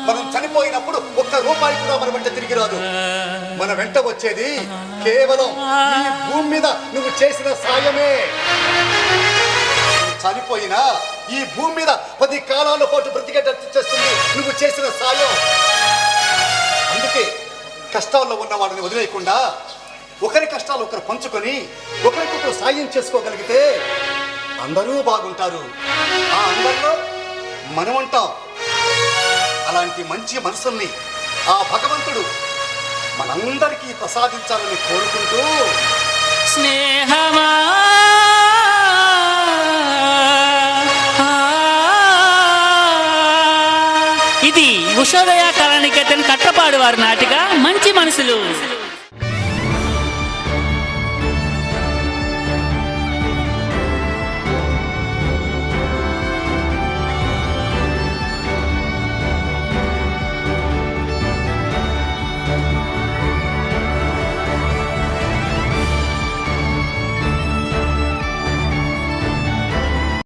మనం చనిపోయినప్పుడు 1 రూపాయి కూడా మన వెంట తిరిగి రాదు. మన వెంట వచ్చేది కేవలం ఈ భూమి మీద నువ్వు చేసిన సాయమే. చనిపోయినా ఈ భూమి మీద 10 కాలాల పాటు బ్రతికేటట్టు చేస్తుంది నువ్వు చేసిన సాయం. అందుకే కష్టాల్లో ఉన్న వాళ్ళని వదిలేయకుండా ఒకరి కష్టాలు ఒకరు పంచుకొని ఒకరికొకరు సాయం చేసుకోగలిగితే అందరూ బాగుంటారు. ఆ అందరిలో మనం ఉంటాం. అలాంటి మంచి మనసుల్ని ఆ భగవంతుడు మనందరికీ ప్రసాదించాలని కోరుకుంటూ స్నేహమా ఇది ఉషోదయ కళానికేతన్ నట్టపాడు వారి నాటిక మంచి మనసులు.